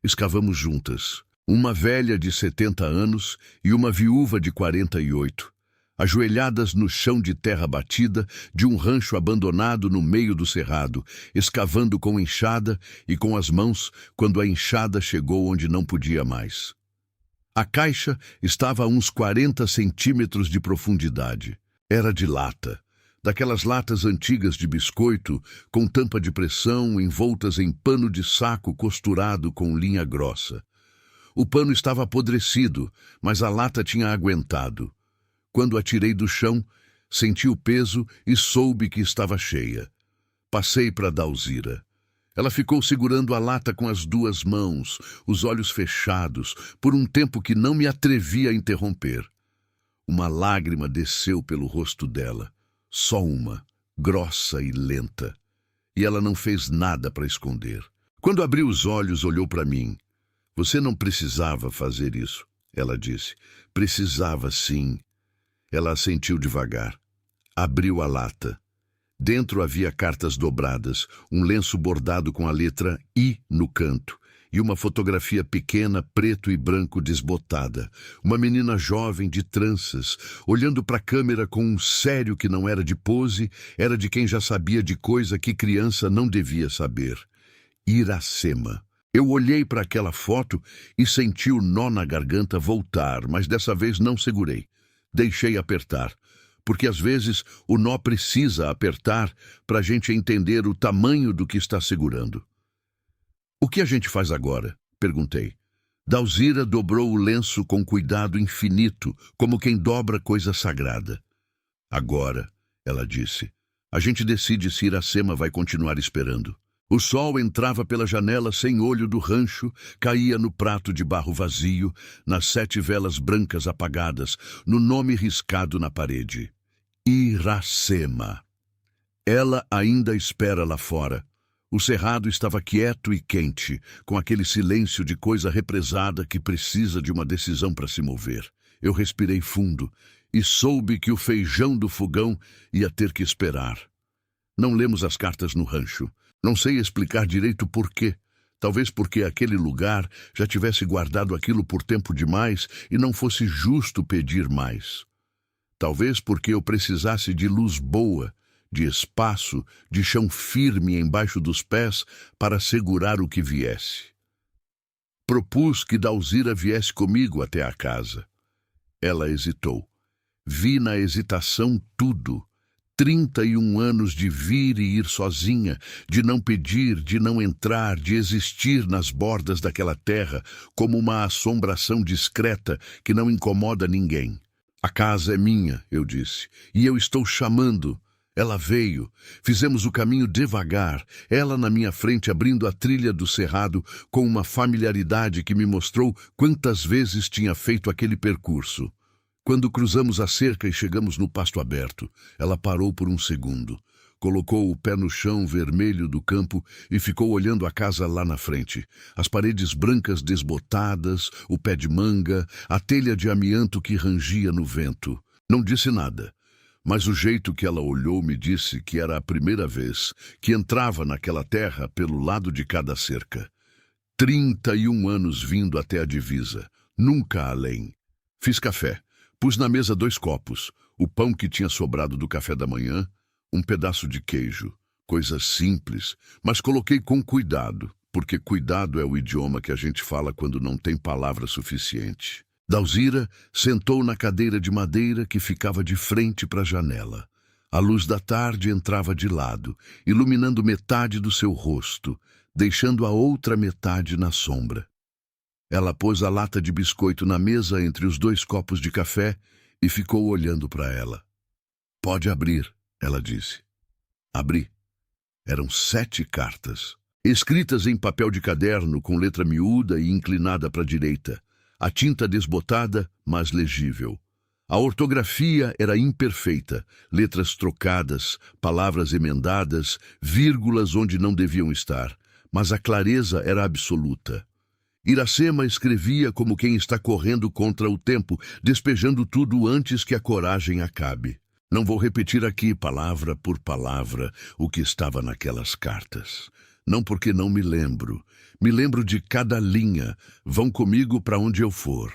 Escavamos juntas. Uma velha de 70 anos e uma viúva de 48, ajoelhadas no chão de terra batida de um rancho abandonado no meio do cerrado, escavando com enxada e com as mãos quando a enxada chegou onde não podia mais. A caixa estava a uns 40 centímetros de profundidade. Era de lata, daquelas latas antigas de biscoito, com tampa de pressão, envoltas em pano de saco costurado com linha grossa. O pano estava apodrecido, mas a lata tinha aguentado. Quando a tirei do chão, senti o peso e soube que estava cheia. Passei para Dalzira. Ela ficou segurando a lata com as duas mãos, os olhos fechados, por um tempo que não me atrevi a interromper. Uma lágrima desceu pelo rosto dela, só uma, grossa e lenta. E ela não fez nada para esconder. Quando abriu os olhos, olhou para mim. Você não precisava fazer isso, ela disse. Precisava, sim. Ela assentiu devagar. Abriu a lata. Dentro havia cartas dobradas, um lenço bordado com a letra I no canto e uma fotografia pequena, preto e branco desbotada. Uma menina jovem de tranças, olhando para a câmera com um sério que não era de pose, era de quem já sabia de coisa que criança não devia saber. Iracema. Eu olhei para aquela foto e senti o nó na garganta voltar, mas dessa vez não segurei. Deixei apertar, porque às vezes o nó precisa apertar para a gente entender o tamanho do que está segurando. O que a gente faz agora? Perguntei. Dalzira dobrou o lenço com cuidado infinito, como quem dobra coisa sagrada. Agora, ela disse, a gente decide se Iracema vai continuar esperando. O sol entrava pela janela sem olho do rancho, caía no prato de barro vazio, nas 7 velas brancas apagadas, no nome riscado na parede. Iracema. Ela ainda espera lá fora. O cerrado estava quieto e quente, com aquele silêncio de coisa represada que precisa de uma decisão para se mover. Eu respirei fundo e soube que o feijão do fogão ia ter que esperar. Não lemos as cartas no rancho. Não sei explicar direito por quê. Talvez porque aquele lugar já tivesse guardado aquilo por tempo demais e não fosse justo pedir mais. Talvez porque eu precisasse de luz boa, de espaço, de chão firme embaixo dos pés para segurar o que viesse. Propus que Dalzira viesse comigo até a casa. Ela hesitou. Vi na hesitação tudo. 31 anos de vir e ir sozinha, de não pedir, de não entrar, de existir nas bordas daquela terra como uma assombração discreta que não incomoda ninguém. A casa é minha, eu disse, e eu estou chamando. Ela veio. Fizemos o caminho devagar, ela na minha frente abrindo a trilha do cerrado com uma familiaridade que me mostrou quantas vezes tinha feito aquele percurso. Quando cruzamos a cerca e chegamos no pasto aberto, ela parou por um segundo, colocou o pé no chão vermelho do campo e ficou olhando a casa lá na frente. As paredes brancas desbotadas, o pé de manga, a telha de amianto que rangia no vento. Não disse nada, mas o jeito que ela olhou me disse que era a primeira vez que entrava naquela terra pelo lado de cada cerca. 31 anos vindo até a divisa, nunca além. Fiz café. Pus na mesa 2 copos, o pão que tinha sobrado do café da manhã, um pedaço de queijo, coisa simples, mas coloquei com cuidado, porque cuidado é o idioma que a gente fala quando não tem palavra suficiente. Dalzira sentou na cadeira de madeira que ficava de frente para a janela. A luz da tarde entrava de lado, iluminando metade do seu rosto, deixando a outra metade na sombra. Ela pôs a lata de biscoito na mesa entre os 2 copos de café e ficou olhando para ela. Pode abrir, ela disse. Abri. Eram 7 cartas, escritas em papel de caderno com letra miúda e inclinada para a direita. A tinta desbotada, mas legível. A ortografia era imperfeita, letras trocadas, palavras emendadas, vírgulas onde não deviam estar, mas a clareza era absoluta. Iracema escrevia como quem está correndo contra o tempo, despejando tudo antes que a coragem acabe. Não vou repetir aqui, palavra por palavra, o que estava naquelas cartas. Não porque não me lembro. Me lembro de cada linha, vão comigo para onde eu for.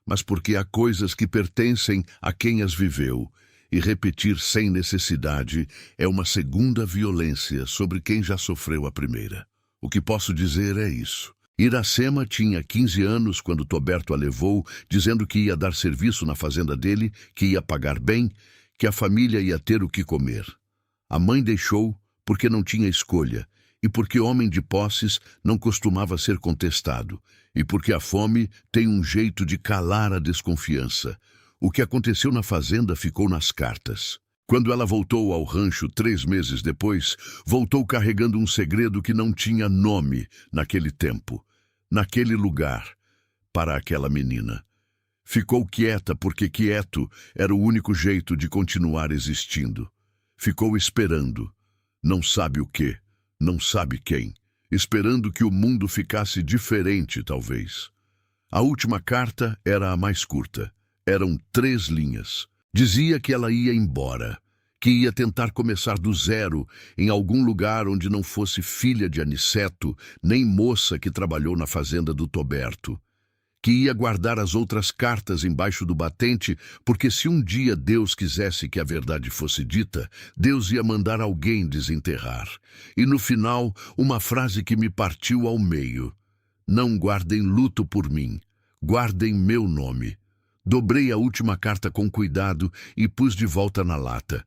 Mas porque há coisas que pertencem a quem as viveu, e repetir sem necessidade é uma segunda violência sobre quem já sofreu a primeira. O que posso dizer é isso. Iracema tinha 15 anos quando Toberto a levou, dizendo que ia dar serviço na fazenda dele, que ia pagar bem, que a família ia ter o que comer. A mãe deixou porque não tinha escolha, e porque homem de posses não costumava ser contestado, e porque a fome tem um jeito de calar a desconfiança. O que aconteceu na fazenda ficou nas cartas. Quando ela voltou ao rancho 3 meses depois, voltou carregando um segredo que não tinha nome naquele tempo, naquele lugar, para aquela menina. Ficou quieta porque quieto era o único jeito de continuar existindo. Ficou esperando, não sabe o quê, não sabe quem, esperando que o mundo ficasse diferente, talvez. A última carta era a mais curta. Eram 3 linhas. Dizia que ela ia embora, que ia tentar começar do zero em algum lugar onde não fosse filha de Aniceto, nem moça que trabalhou na fazenda do Toberto. Que ia guardar as outras cartas embaixo do batente, porque se um dia Deus quisesse que a verdade fosse dita, Deus ia mandar alguém desenterrar. E no final, uma frase que me partiu ao meio. Não guardem luto por mim, guardem meu nome. Dobrei a última carta com cuidado e pus de volta na lata.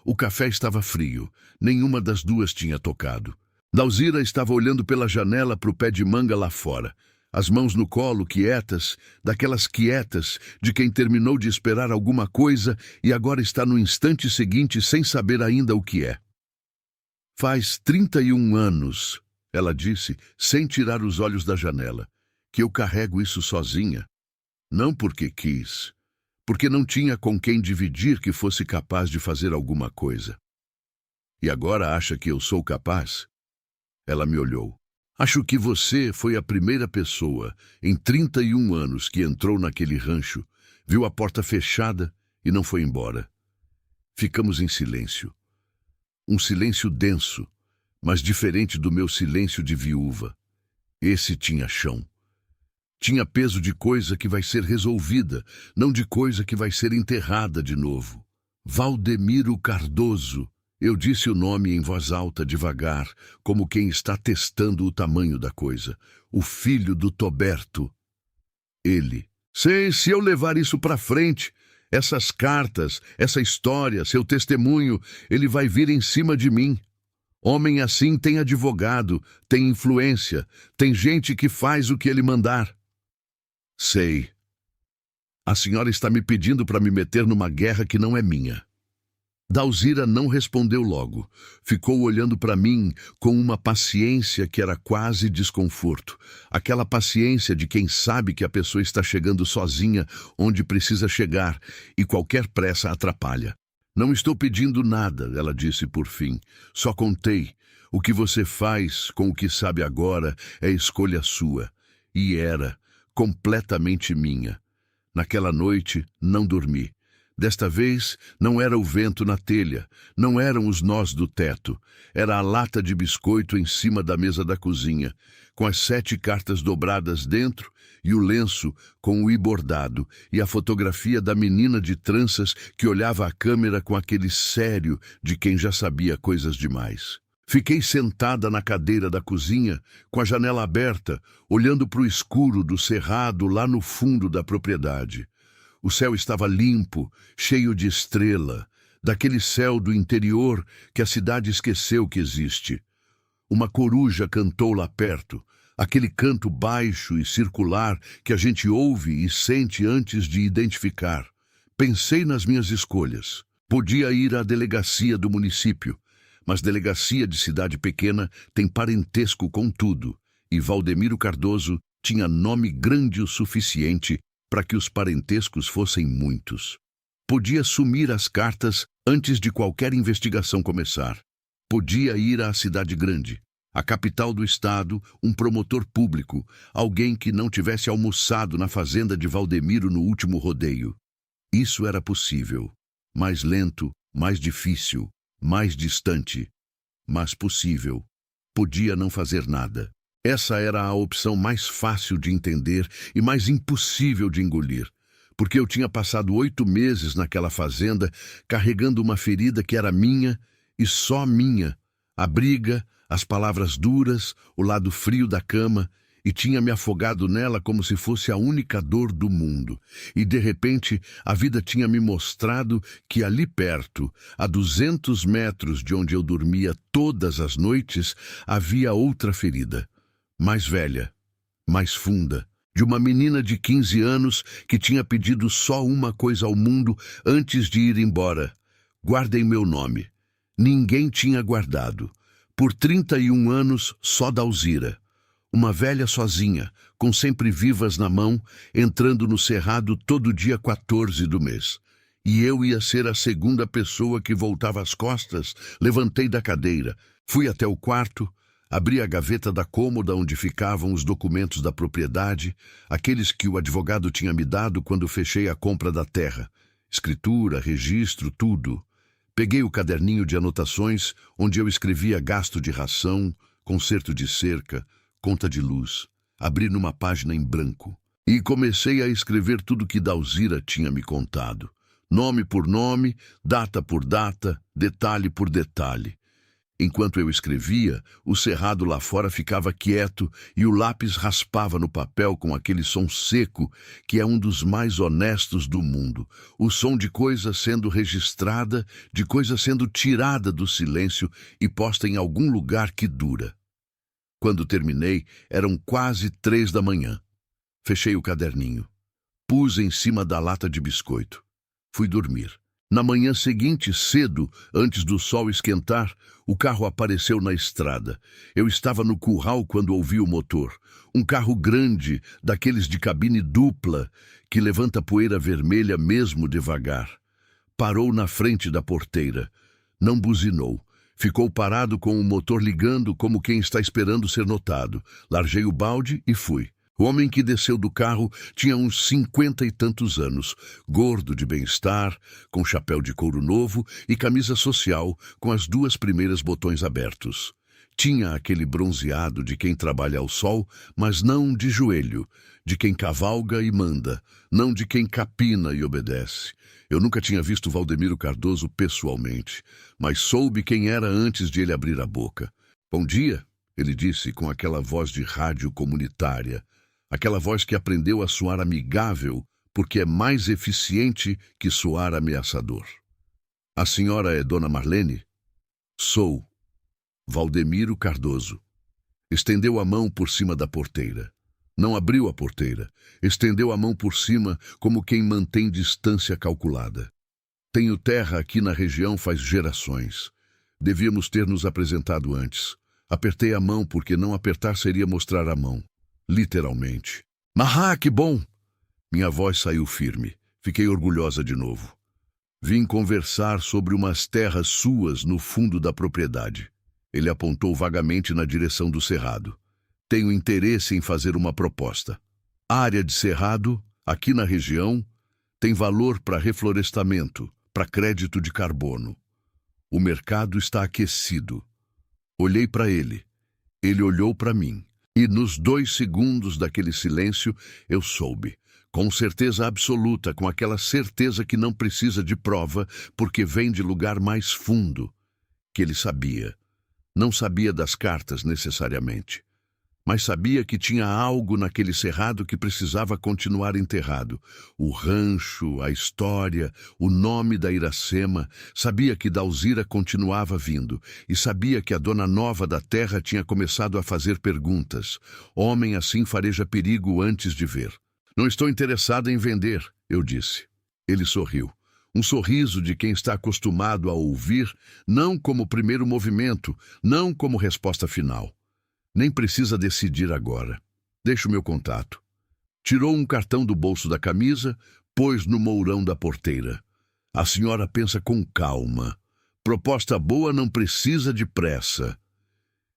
O café estava frio, nenhuma das duas tinha tocado. Dalzira estava olhando pela janela para o pé de manga lá fora, as mãos no colo, quietas, daquelas quietas de quem terminou de esperar alguma coisa e agora está no instante seguinte sem saber ainda o que é. Faz 31 anos, ela disse, sem tirar os olhos da janela, que eu carrego isso sozinha. Não porque quis, porque não tinha com quem dividir que fosse capaz de fazer alguma coisa. E agora acha que eu sou capaz? Ela me olhou. Acho que você foi a primeira pessoa em 31 anos que entrou naquele rancho, viu a porta fechada e não foi embora. Ficamos em silêncio. Um silêncio denso, mas diferente do meu silêncio de viúva. Esse tinha chão. Tinha peso de coisa que vai ser resolvida, não de coisa que vai ser enterrada de novo. Valdemiro Cardoso. Eu disse o nome em voz alta, devagar, como quem está testando o tamanho da coisa. O filho do Toberto. Ele. Sei, se eu levar isso para frente, essas cartas, essa história, seu testemunho, ele vai vir em cima de mim. Homem assim tem advogado, tem influência, tem gente que faz o que ele mandar. Sei. A senhora está me pedindo para me meter numa guerra que não é minha. Dalzira não respondeu logo. Ficou olhando para mim com uma paciência que era quase desconforto. Aquela paciência de quem sabe que a pessoa está chegando sozinha onde precisa chegar e qualquer pressa atrapalha. Não estou pedindo nada, ela disse por fim. Só contei. O que você faz com o que sabe agora é escolha sua. E era completamente minha. Naquela noite, não dormi. Desta vez, não era o vento na telha, não eram os nós do teto, era a lata de biscoito em cima da mesa da cozinha, com as 7 cartas dobradas dentro e o lenço com o i bordado e a fotografia da menina de tranças que olhava a câmera com aquele sério de quem já sabia coisas demais. Fiquei sentada na cadeira da cozinha, com a janela aberta, olhando para o escuro do cerrado lá no fundo da propriedade. O céu estava limpo, cheio de estrela, daquele céu do interior que a cidade esqueceu que existe. Uma coruja cantou lá perto, aquele canto baixo e circular que a gente ouve e sente antes de identificar. Pensei nas minhas escolhas. Podia ir à delegacia do município, mas delegacia de cidade pequena tem parentesco com tudo, e Valdemiro Cardoso tinha nome grande o suficiente para que os parentescos fossem muitos. Podia sumir as cartas antes de qualquer investigação começar. Podia ir à cidade grande, à capital do estado, um promotor público, alguém que não tivesse almoçado na fazenda de Valdemiro no último rodeio. Isso era possível. Mais lento, mais difícil, mais distante, mas possível. podia não fazer nada. Essa era a opção mais fácil de entender e mais impossível de engolir, porque eu tinha passado 8 meses naquela fazenda carregando uma ferida que era minha e só minha, a briga, as palavras duras, o lado frio da cama, e tinha me afogado nela como se fosse a única dor do mundo. E, de repente, a vida tinha me mostrado que ali perto, a 200 metros de onde eu dormia todas as noites, havia outra ferida, mais velha, mais funda, de uma menina de 15 anos que tinha pedido só uma coisa ao mundo antes de ir embora: guardem meu nome. Ninguém tinha guardado. Por 31 anos, só Dalzira. Uma velha sozinha, com sempre vivas na mão, entrando no cerrado todo dia 14 do mês. E eu ia ser a segunda pessoa que voltava as costas. Levantei da cadeira, fui até o quarto, abri a gaveta da cômoda onde ficavam os documentos da propriedade, aqueles que o advogado tinha me dado quando fechei a compra da terra. Escritura, registro, tudo. Peguei o caderninho de anotações, onde eu escrevia gasto de ração, conserto de cerca, conta de luz. Abri numa página em branco e comecei a escrever tudo que Dalzira tinha me contado. Nome por nome, data por data, detalhe por detalhe. Enquanto eu escrevia, o cerrado lá fora ficava quieto e o lápis raspava no papel com aquele som seco que é um dos mais honestos do mundo. O som de coisa sendo registrada, de coisa sendo tirada do silêncio e posta em algum lugar que dura. Quando terminei, eram quase 3 da manhã. Fechei o caderninho. Pus em cima da lata de biscoito. Fui dormir. Na manhã seguinte, cedo, antes do sol esquentar, o carro apareceu na estrada. Eu estava no curral quando ouvi o motor. Um carro grande, daqueles de cabine dupla, que levanta poeira vermelha mesmo devagar. Parou na frente da porteira. Não buzinou. Ficou parado com o motor ligando como quem está esperando ser notado. Larguei o balde e fui. O homem que desceu do carro tinha uns 50 e tantos anos, gordo de bem-estar, com chapéu de couro novo e camisa social com as 2 primeiras botões abertos. Tinha aquele bronzeado de quem trabalha ao sol, mas não de joelho, de quem cavalga e manda, não de quem capina e obedece. Eu nunca tinha visto Valdemiro Cardoso pessoalmente, mas soube quem era antes de ele abrir a boca. Bom dia, ele disse com aquela voz de rádio comunitária, aquela voz que aprendeu a soar amigável porque é mais eficiente que soar ameaçador. A senhora é Dona Marlene? Sou. Valdemiro Cardoso. Estendeu a mão por cima da porteira. Não abriu a porteira. Estendeu a mão por cima como quem mantém distância calculada. Tenho terra aqui na região faz gerações. Devíamos ter nos apresentado antes. Apertei a mão porque não apertar seria mostrar a mão. Literalmente. Mahá, que bom! Minha voz saiu firme. Fiquei orgulhosa de novo. Vim conversar sobre umas terras suas no fundo da propriedade. Ele apontou vagamente na direção do cerrado. Tenho interesse em fazer uma proposta. A área de cerrado, aqui na região, tem valor para reflorestamento, para crédito de carbono. O mercado está aquecido. Olhei para ele. Ele olhou para mim. E nos 2 segundos daquele silêncio, eu soube. Com certeza absoluta, com aquela certeza que não precisa de prova, porque vem de lugar mais fundo, que ele sabia. Não sabia das cartas necessariamente, mas sabia que tinha algo naquele cerrado que precisava continuar enterrado. O rancho, a história, o nome da Iracema. Sabia que Dalzira continuava vindo e sabia que a dona nova da terra tinha começado a fazer perguntas. Homem assim fareja perigo antes de ver. Não estou interessado em vender, eu disse. Ele sorriu. Um sorriso de quem está acostumado a ouvir, não como primeiro movimento, não como resposta final. Nem precisa decidir agora. Deixa o meu contato. Tirou um cartão do bolso da camisa, pôs no mourão da porteira. A senhora pensa com calma. Proposta boa não precisa de pressa.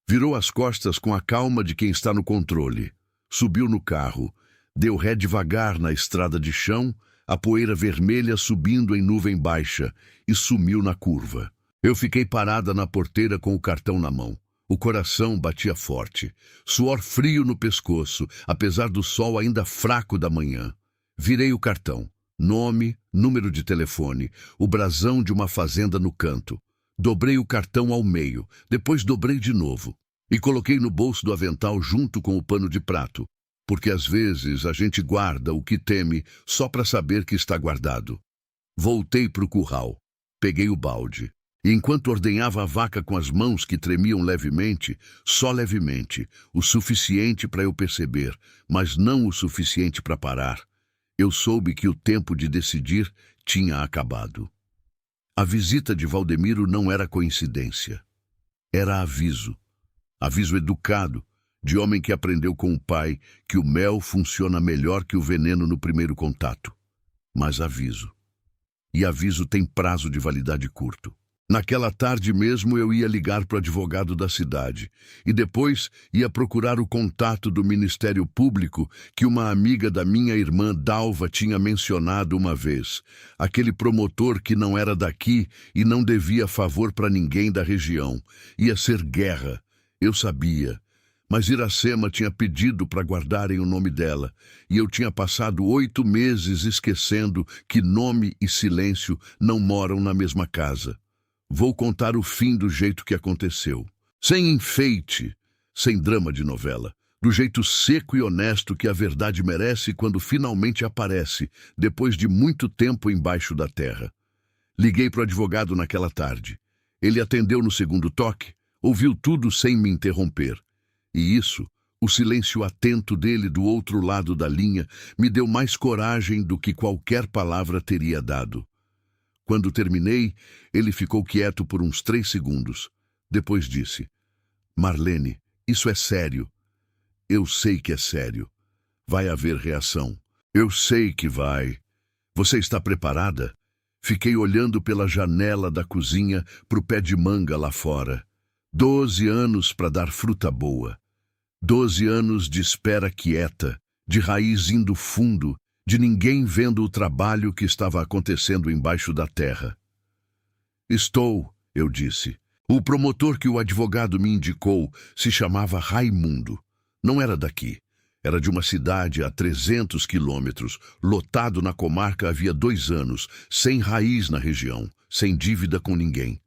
Virou as costas com a calma de quem está no controle. Subiu no carro. Deu ré devagar na estrada de chão, a poeira vermelha subindo em nuvem baixa, e sumiu na curva. Eu fiquei parada na porteira com o cartão na mão. O coração batia forte, suor frio no pescoço, apesar do sol ainda fraco da manhã. Virei o cartão. Nome, número de telefone, o brasão de uma fazenda no canto. Dobrei o cartão ao meio, depois dobrei de novo. E coloquei no bolso do avental junto com o pano de prato, porque às vezes a gente guarda o que teme só para saber que está guardado. Voltei para o curral. Peguei o balde. E enquanto ordenhava a vaca com as mãos que tremiam levemente, só levemente, o suficiente para eu perceber, mas não o suficiente para parar, eu soube que o tempo de decidir tinha acabado. A visita de Valdemiro não era coincidência. Era aviso. Aviso educado, de homem que aprendeu com o pai que o mel funciona melhor que o veneno no primeiro contato. Mas aviso. E aviso tem prazo de validade curto. Naquela tarde mesmo eu ia ligar para o advogado da cidade e depois ia procurar o contato do Ministério Público que uma amiga da minha irmã Dalva tinha mencionado uma vez. Aquele promotor que não era daqui e não devia favor para ninguém da região. Ia ser guerra, eu sabia. Mas Iracema tinha pedido para guardarem o nome dela, e eu tinha passado 8 meses esquecendo que nome e silêncio não moram na mesma casa. Vou contar o fim do jeito que aconteceu. Sem enfeite, sem drama de novela. Do jeito seco e honesto que a verdade merece quando finalmente aparece, depois de muito tempo embaixo da terra. Liguei para o advogado naquela tarde. Ele atendeu no segundo toque, ouviu tudo sem me interromper. E isso, o silêncio atento dele do outro lado da linha, me deu mais coragem do que qualquer palavra teria dado. Quando terminei, ele ficou quieto por uns 3 segundos. Depois disse: Marlene, isso é sério. Eu sei que é sério. Vai haver reação. Eu sei que vai. Você está preparada? Fiquei olhando pela janela da cozinha para o pé de manga lá fora. 12 anos para dar fruta boa. 12 anos de espera quieta, de raiz indo fundo, de ninguém vendo o trabalho que estava acontecendo embaixo da terra. Estou, eu disse. O promotor que o advogado me indicou se chamava Raimundo. Não era daqui. Era de uma cidade a 300 quilômetros, lotado na comarca havia 2 anos, sem raiz na região, sem dívida com ninguém.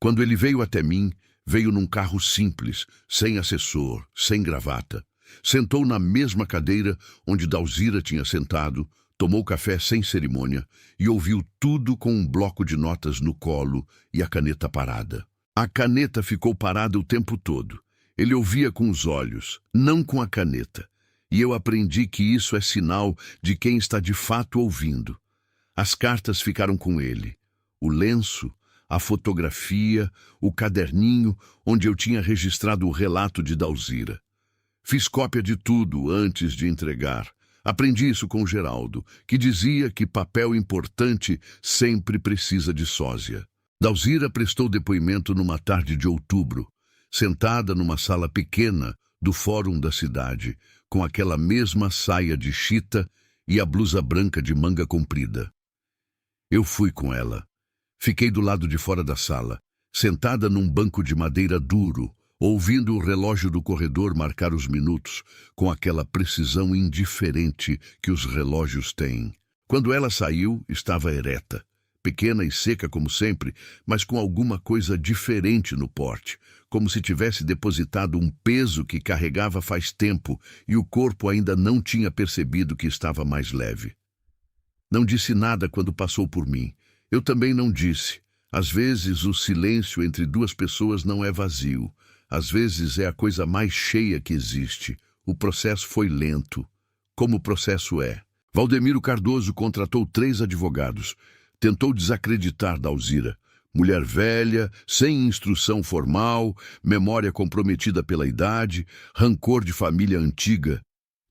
Quando ele veio até mim, veio num carro simples, sem assessor, sem gravata. Sentou na mesma cadeira onde Dalzira tinha sentado, tomou café sem cerimônia e ouviu tudo com um bloco de notas no colo e a caneta parada. A caneta ficou parada o tempo todo. Ele ouvia com os olhos, não com a caneta. E eu aprendi que isso é sinal de quem está de fato ouvindo. As cartas ficaram com ele. O lenço, a fotografia, o caderninho onde eu tinha registrado o relato de Dalzira. Fiz cópia de tudo antes de entregar. Aprendi isso com Geraldo, que dizia que papel importante sempre precisa de sósia. Dalzira prestou depoimento numa tarde de outubro, sentada numa sala pequena do fórum da cidade, com aquela mesma saia de chita e a blusa branca de manga comprida. Eu fui com ela. Fiquei do lado de fora da sala, sentada num banco de madeira duro, ouvindo o relógio do corredor marcar os minutos, com aquela precisão indiferente que os relógios têm. Quando ela saiu, estava ereta, pequena e seca como sempre, mas com alguma coisa diferente no porte, como se tivesse depositado um peso que carregava faz tempo e o corpo ainda não tinha percebido que estava mais leve. Não disse nada quando passou por mim. Eu também não disse. Às vezes o silêncio entre 2 pessoas não é vazio. Às vezes é a coisa mais cheia que existe. O processo foi lento. Como o processo é. Valdemiro Cardoso contratou 3 advogados. Tentou desacreditar Dalzira. Mulher velha, sem instrução formal, memória comprometida pela idade, rancor de família antiga.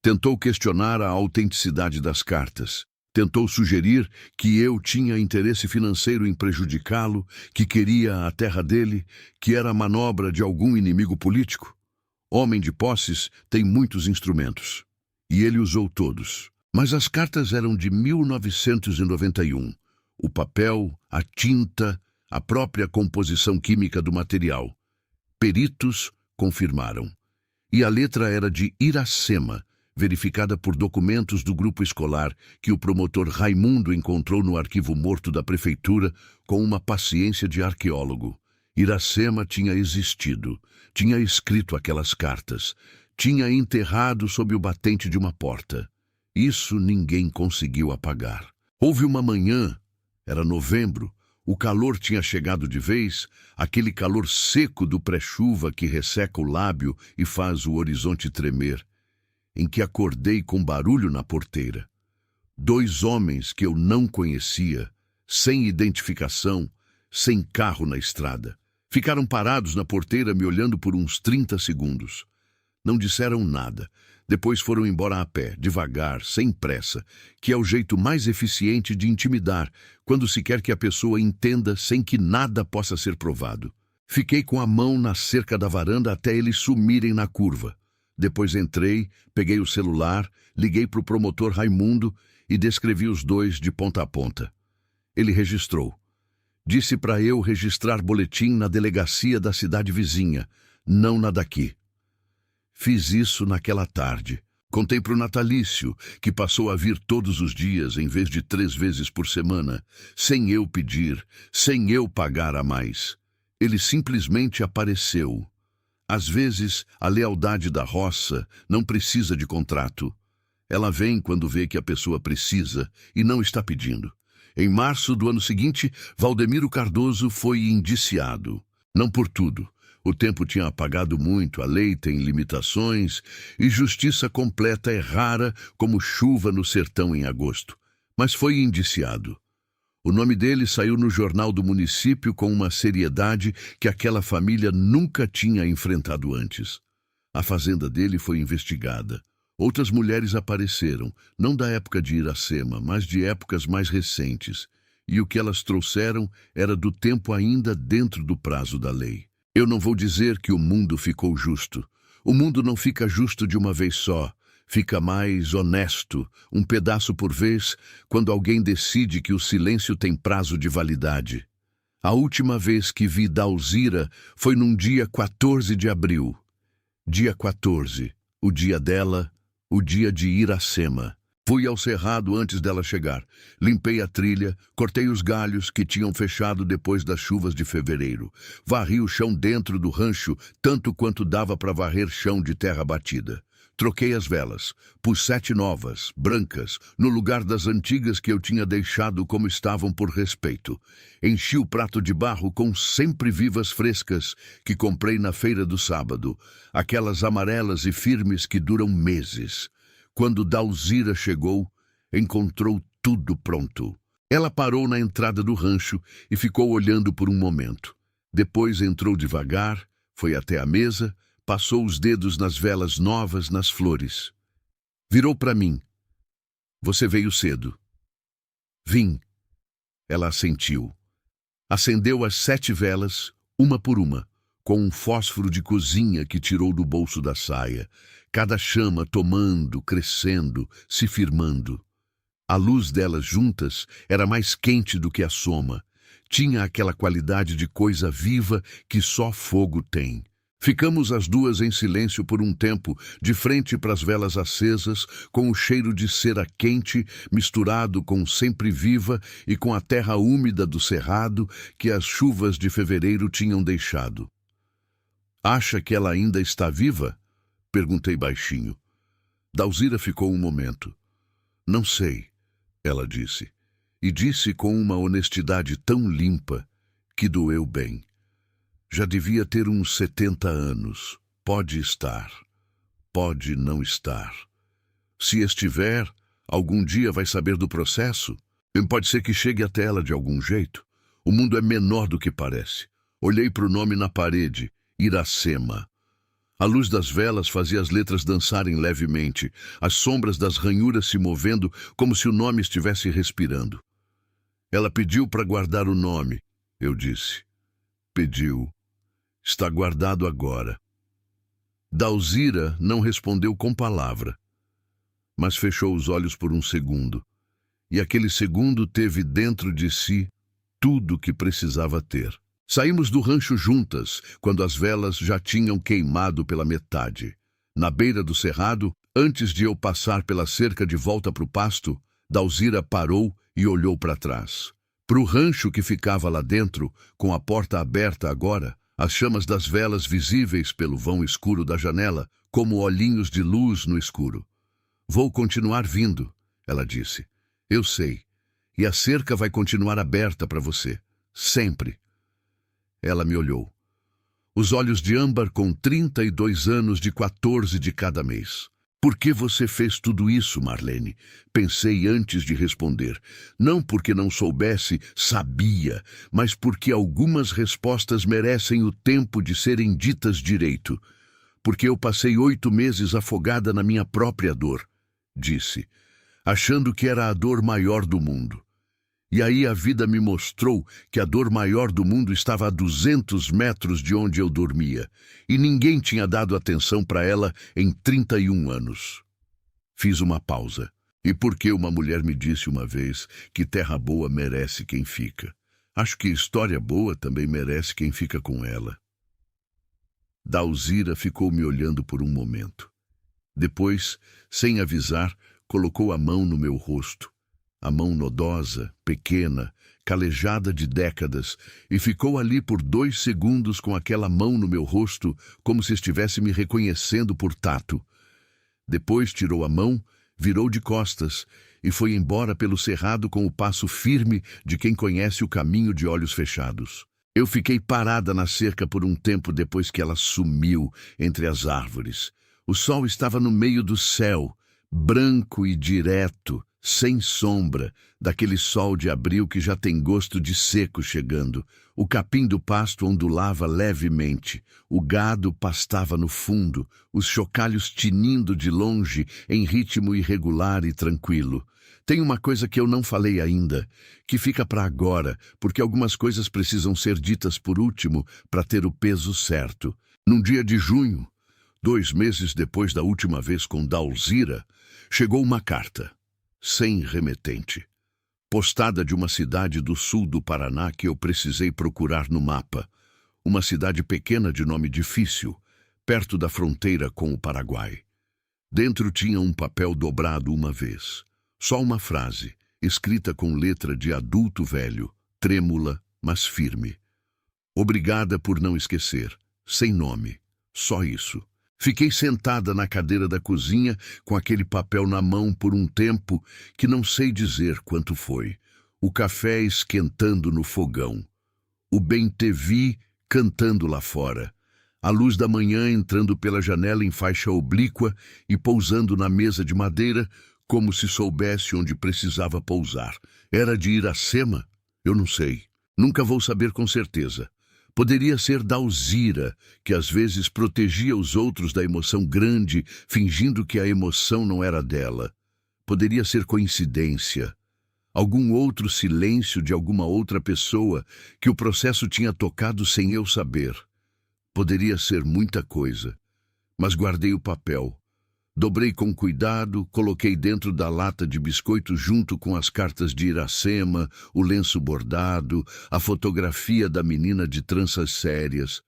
Tentou questionar a autenticidade das cartas. Tentou sugerir que eu tinha interesse financeiro em prejudicá-lo, que queria a terra dele, que era a manobra de algum inimigo político. Homem de posses tem muitos instrumentos. E ele usou todos. Mas as cartas eram de 1991. O papel, a tinta, a própria composição química do material. Peritos confirmaram. E a letra era de Iracema, verificada por documentos do grupo escolar que o promotor Raimundo encontrou no arquivo morto da prefeitura com uma paciência de arqueólogo. Iracema tinha existido, tinha escrito aquelas cartas, tinha enterrado sob o batente de uma porta. Isso ninguém conseguiu apagar. Houve uma manhã, era novembro, o calor tinha chegado de vez, aquele calor seco do pré-chuva que resseca o lábio e faz o horizonte tremer, em que acordei com barulho na porteira. 2 homens que eu não conhecia, sem identificação, sem carro na estrada. Ficaram parados na porteira me olhando por uns 30 segundos. Não disseram nada. Depois foram embora a pé, devagar, sem pressa, que é o jeito mais eficiente de intimidar, quando se quer que a pessoa entenda sem que nada possa ser provado. Fiquei com a mão na cerca da varanda até eles sumirem na curva. Depois entrei, peguei o celular, liguei para o promotor Raimundo e descrevi os 2 de ponta a ponta. Ele registrou. Disse para eu registrar boletim na delegacia da cidade vizinha, não na daqui. Fiz isso naquela tarde. Contei para o Natalício, que passou a vir todos os dias em vez de 3 vezes por semana, sem eu pedir, sem eu pagar a mais. Ele simplesmente apareceu. Às vezes, a lealdade da roça não precisa de contrato. Ela vem quando vê que a pessoa precisa e não está pedindo. Em março do ano seguinte, Valdemiro Cardoso foi indiciado. Não por tudo. O tempo tinha apagado muito, a lei tem limitações e justiça completa é rara como chuva no sertão em agosto. Mas foi indiciado. O nome dele saiu no jornal do município com uma seriedade que aquela família nunca tinha enfrentado antes. A fazenda dele foi investigada. Outras mulheres apareceram, não da época de Iracema, mas de épocas mais recentes. E o que elas trouxeram era do tempo ainda dentro do prazo da lei. Eu não vou dizer que o mundo ficou justo. O mundo não fica justo de uma vez só. Fica mais honesto, um pedaço por vez, quando alguém decide que o silêncio tem prazo de validade. A última vez que vi Dalzira foi num dia 14 de abril. Dia 14, o dia dela, o dia de Iracema. Fui ao cerrado antes dela chegar. Limpei a trilha, cortei os galhos que tinham fechado depois das chuvas de fevereiro. Varri o chão dentro do rancho, tanto quanto dava para varrer chão de terra batida. Troquei as velas, pus 7 novas, brancas, no lugar das antigas que eu tinha deixado como estavam por respeito. Enchi o prato de barro com sempre vivas frescas que comprei na feira do sábado, aquelas amarelas e firmes que duram meses. Quando Dalzira chegou, encontrou tudo pronto. Ela parou na entrada do rancho e ficou olhando por um momento. Depois entrou devagar, foi até a mesa, passou os dedos nas velas novas nas flores. Virou para mim. Você veio cedo. Vim. Ela assentiu. Acendeu as 7 velas, uma por uma, com um fósforo de cozinha que tirou do bolso da saia, cada chama tomando, crescendo, se firmando. A luz delas juntas era mais quente do que a soma. Tinha aquela qualidade de coisa viva que só fogo tem. Ficamos as 2 em silêncio por um tempo, de frente para as velas acesas, com o cheiro de cera quente, misturado com sempre viva e com a terra úmida do cerrado que as chuvas de fevereiro tinham deixado. Acha que ela ainda está viva? Perguntei baixinho. Dalzira ficou um momento. Não sei, ela disse. E disse com uma honestidade tão limpa que doeu bem. Já devia ter uns 70 anos. Pode estar. Pode não estar. Se estiver, algum dia vai saber do processo. Pode ser que chegue até ela de algum jeito. O mundo é menor do que parece. Olhei para o nome na parede. Iracema. A luz das velas fazia as letras dançarem levemente, as sombras das ranhuras se movendo como se o nome estivesse respirando. Ela pediu para guardar o nome, eu disse. Pediu. Está guardado agora. Dalzira não respondeu com palavra, mas fechou os olhos por um segundo, e aquele segundo teve dentro de si tudo o que precisava ter. Saímos do rancho juntas, quando as velas já tinham queimado pela metade. Na beira do cerrado, antes de eu passar pela cerca de volta para o pasto, Dalzira parou e olhou para trás. Para o rancho que ficava lá dentro, com a porta aberta agora, as chamas das velas visíveis pelo vão escuro da janela, como olhinhos de luz no escuro. Vou continuar vindo, ela disse. Eu sei. E a cerca vai continuar aberta para você. Sempre. Ela me olhou. Os olhos de âmbar com 32 anos de 14 de cada mês. Por que você fez tudo isso, Marlene? Pensei antes de responder. Não porque não soubesse, sabia, mas porque algumas respostas merecem o tempo de serem ditas direito. Porque eu passei 8 meses afogada na minha própria dor, disse, achando que era a dor maior do mundo. E aí a vida me mostrou que a dor maior do mundo estava a 200 metros de onde eu dormia, e ninguém tinha dado atenção para ela em 31 anos. Fiz uma pausa. E porque uma mulher me disse uma vez que terra boa merece quem fica. Acho que história boa também merece quem fica com ela. Dalzira ficou me olhando por um momento. Depois, sem avisar, colocou a mão no meu rosto. A mão nodosa, pequena, calejada de décadas, e ficou ali por 2 segundos com aquela mão no meu rosto, como se estivesse me reconhecendo por tato. Depois tirou a mão, virou de costas e foi embora pelo cerrado com o passo firme de quem conhece o caminho de olhos fechados. Eu fiquei parada na cerca por um tempo depois que ela sumiu entre as árvores. O sol estava no meio do céu, branco e direto, sem sombra, daquele sol de abril que já tem gosto de seco chegando. O capim do pasto ondulava levemente, o gado pastava no fundo, os chocalhos tinindo de longe em ritmo irregular e tranquilo. Tem uma coisa que eu não falei ainda, que fica para agora, porque algumas coisas precisam ser ditas por último para ter o peso certo. Num dia de junho, 2 meses depois da última vez com Dalzira, chegou uma carta. Sem remetente, postada de uma cidade do sul do Paraná que eu precisei procurar no mapa, uma cidade pequena de nome difícil, perto da fronteira com o Paraguai. Dentro tinha um papel dobrado uma vez, só uma frase, escrita com letra de adulto velho, trêmula, mas firme. Obrigada por não esquecer, sem nome, só isso. Fiquei sentada na cadeira da cozinha com aquele papel na mão por um tempo que não sei dizer quanto foi. O café esquentando no fogão. O bem-te-vi cantando lá fora. A luz da manhã entrando pela janela em faixa oblíqua e pousando na mesa de madeira como se soubesse onde precisava pousar. Era de Iracema? Eu não sei. Nunca vou saber com certeza. Poderia ser Dalzira, que às vezes protegia os outros da emoção grande, fingindo que a emoção não era dela. Poderia ser coincidência. Algum outro silêncio de alguma outra pessoa que o processo tinha tocado sem eu saber. Poderia ser muita coisa. Mas guardei o papel. Dobrei com cuidado, coloquei dentro da lata de biscoito junto com as cartas de Iracema, o lenço bordado, a fotografia da menina de tranças sérias.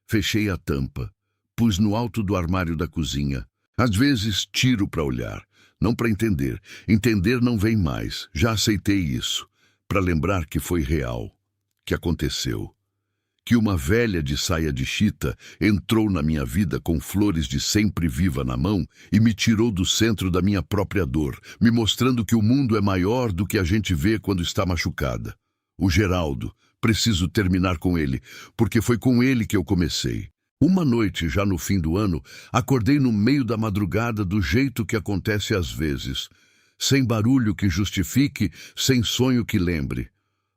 Fechei a tampa. Pus no alto do armário da cozinha. Às vezes tiro para olhar, não para entender. Entender não vem mais. Já aceitei isso. Para lembrar que foi real, que aconteceu. Que uma velha de saia de chita entrou na minha vida com flores de sempre viva na mão e me tirou do centro da minha própria dor, me mostrando que o mundo é maior do que a gente vê quando está machucada. O Geraldo, preciso terminar com ele, porque foi com ele que eu comecei. Uma noite, já no fim do ano, acordei no meio da madrugada do jeito que acontece às vezes, sem barulho que justifique, sem sonho que lembre.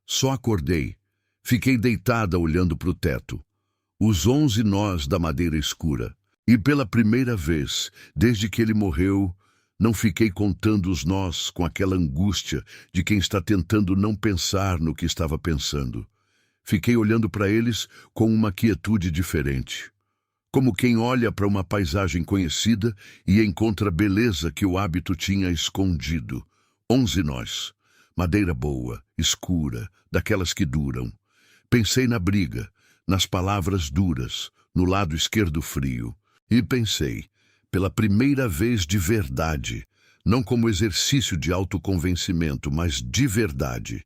Só acordei. Fiquei deitada olhando para o teto. Os 11 nós da madeira escura. E pela primeira vez, desde que ele morreu, não fiquei contando os nós com aquela angústia de quem está tentando não pensar no que estava pensando. Fiquei olhando para eles com uma quietude diferente. Como quem olha para uma paisagem conhecida e encontra beleza que o hábito tinha escondido. 11 nós. Madeira boa, escura, daquelas que duram. Pensei na briga, nas palavras duras, no lado esquerdo frio. E pensei, pela primeira vez de verdade, não como exercício de autoconvencimento, mas de verdade,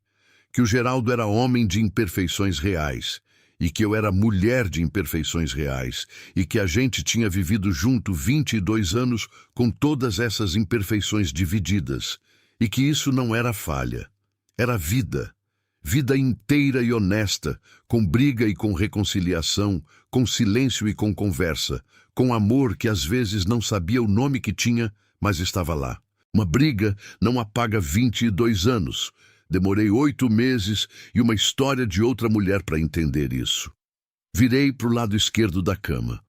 que o Geraldo era homem de imperfeições reais, e que eu era mulher de imperfeições reais, e que a gente tinha vivido junto 22 anos com todas essas imperfeições divididas, e que isso não era falha, era vida. Vida inteira e honesta, com briga e com reconciliação, com silêncio e com conversa, com amor que às vezes não sabia o nome que tinha, mas estava lá. Uma briga não apaga 22 anos. Demorei 8 meses e uma história de outra mulher para entender isso. Virei para o lado esquerdo da cama.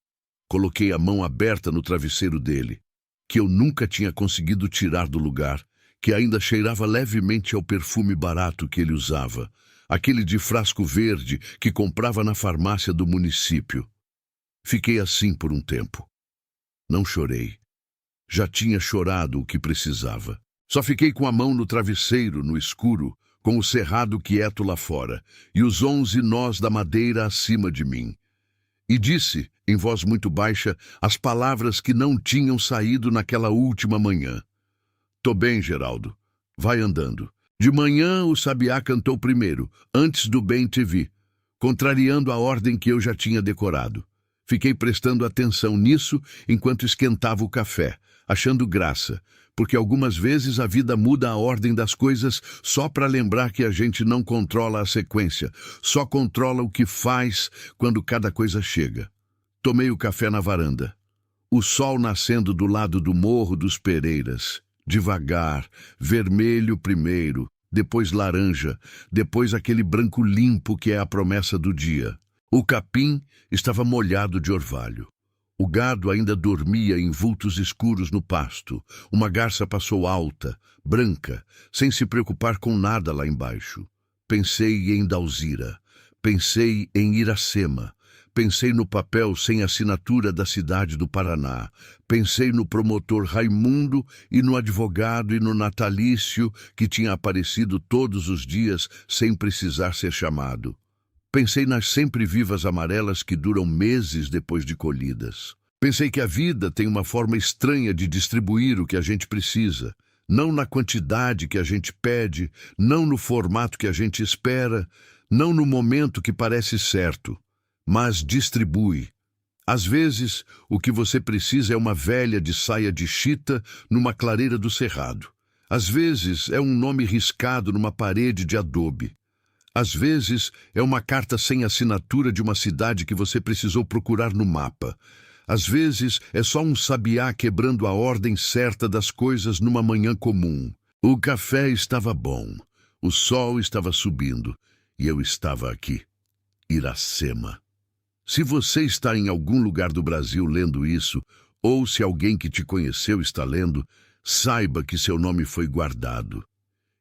Coloquei a mão aberta no travesseiro dele, que eu nunca tinha conseguido tirar do lugar, que ainda cheirava levemente ao perfume barato que ele usava, aquele de frasco verde que comprava na farmácia do município. Fiquei assim por um tempo. Não chorei. Já tinha chorado o que precisava. Só fiquei com a mão no travesseiro, no escuro, com o cerrado quieto lá fora, e os 11 nós da madeira acima de mim. E disse, em voz muito baixa, as palavras que não tinham saído naquela última manhã. Tô bem, Geraldo. Vai andando. De manhã o sabiá cantou primeiro, antes do bem te vi, contrariando a ordem que eu já tinha decorado. Fiquei prestando atenção nisso enquanto esquentava o café, achando graça, porque algumas vezes a vida muda a ordem das coisas só para lembrar que a gente não controla a sequência, só controla o que faz quando cada coisa chega. Tomei o café na varanda. O sol nascendo do lado do Morro dos Pereiras. Devagar, vermelho primeiro, depois laranja, depois aquele branco limpo que é a promessa do dia. O capim estava molhado de orvalho. O gado ainda dormia em vultos escuros no pasto. Uma garça passou alta, branca, sem se preocupar com nada lá embaixo. Pensei em Dalzira. Pensei em Iracema. Pensei no papel sem assinatura da cidade do Paraná. Pensei no promotor Raimundo e no advogado e no natalício que tinha aparecido todos os dias sem precisar ser chamado. Pensei nas sempre vivas amarelas que duram meses depois de colhidas. Pensei que a vida tem uma forma estranha de distribuir o que a gente precisa. Não na quantidade que a gente pede, não no formato que a gente espera, não no momento que parece certo. Mas distribui. Às vezes, o que você precisa é uma velha de saia de chita numa clareira do cerrado. Às vezes, é um nome riscado numa parede de adobe. Às vezes, é uma carta sem assinatura de uma cidade que você precisou procurar no mapa. Às vezes, é só um sabiá quebrando a ordem certa das coisas numa manhã comum. O café estava bom, o sol estava subindo, e eu estava aqui. Iracema. Se você está em algum lugar do Brasil lendo isso, ou se alguém que te conheceu está lendo, saiba que seu nome foi guardado,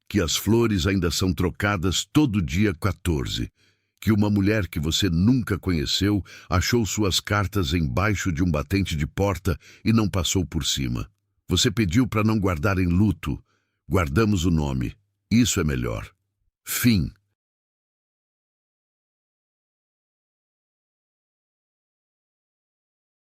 que as flores ainda são trocadas todo dia 14, que uma mulher que você nunca conheceu achou suas cartas embaixo de um batente de porta e não passou por cima. Você pediu para não guardar em luto. Guardamos o nome. Isso é melhor. Fim.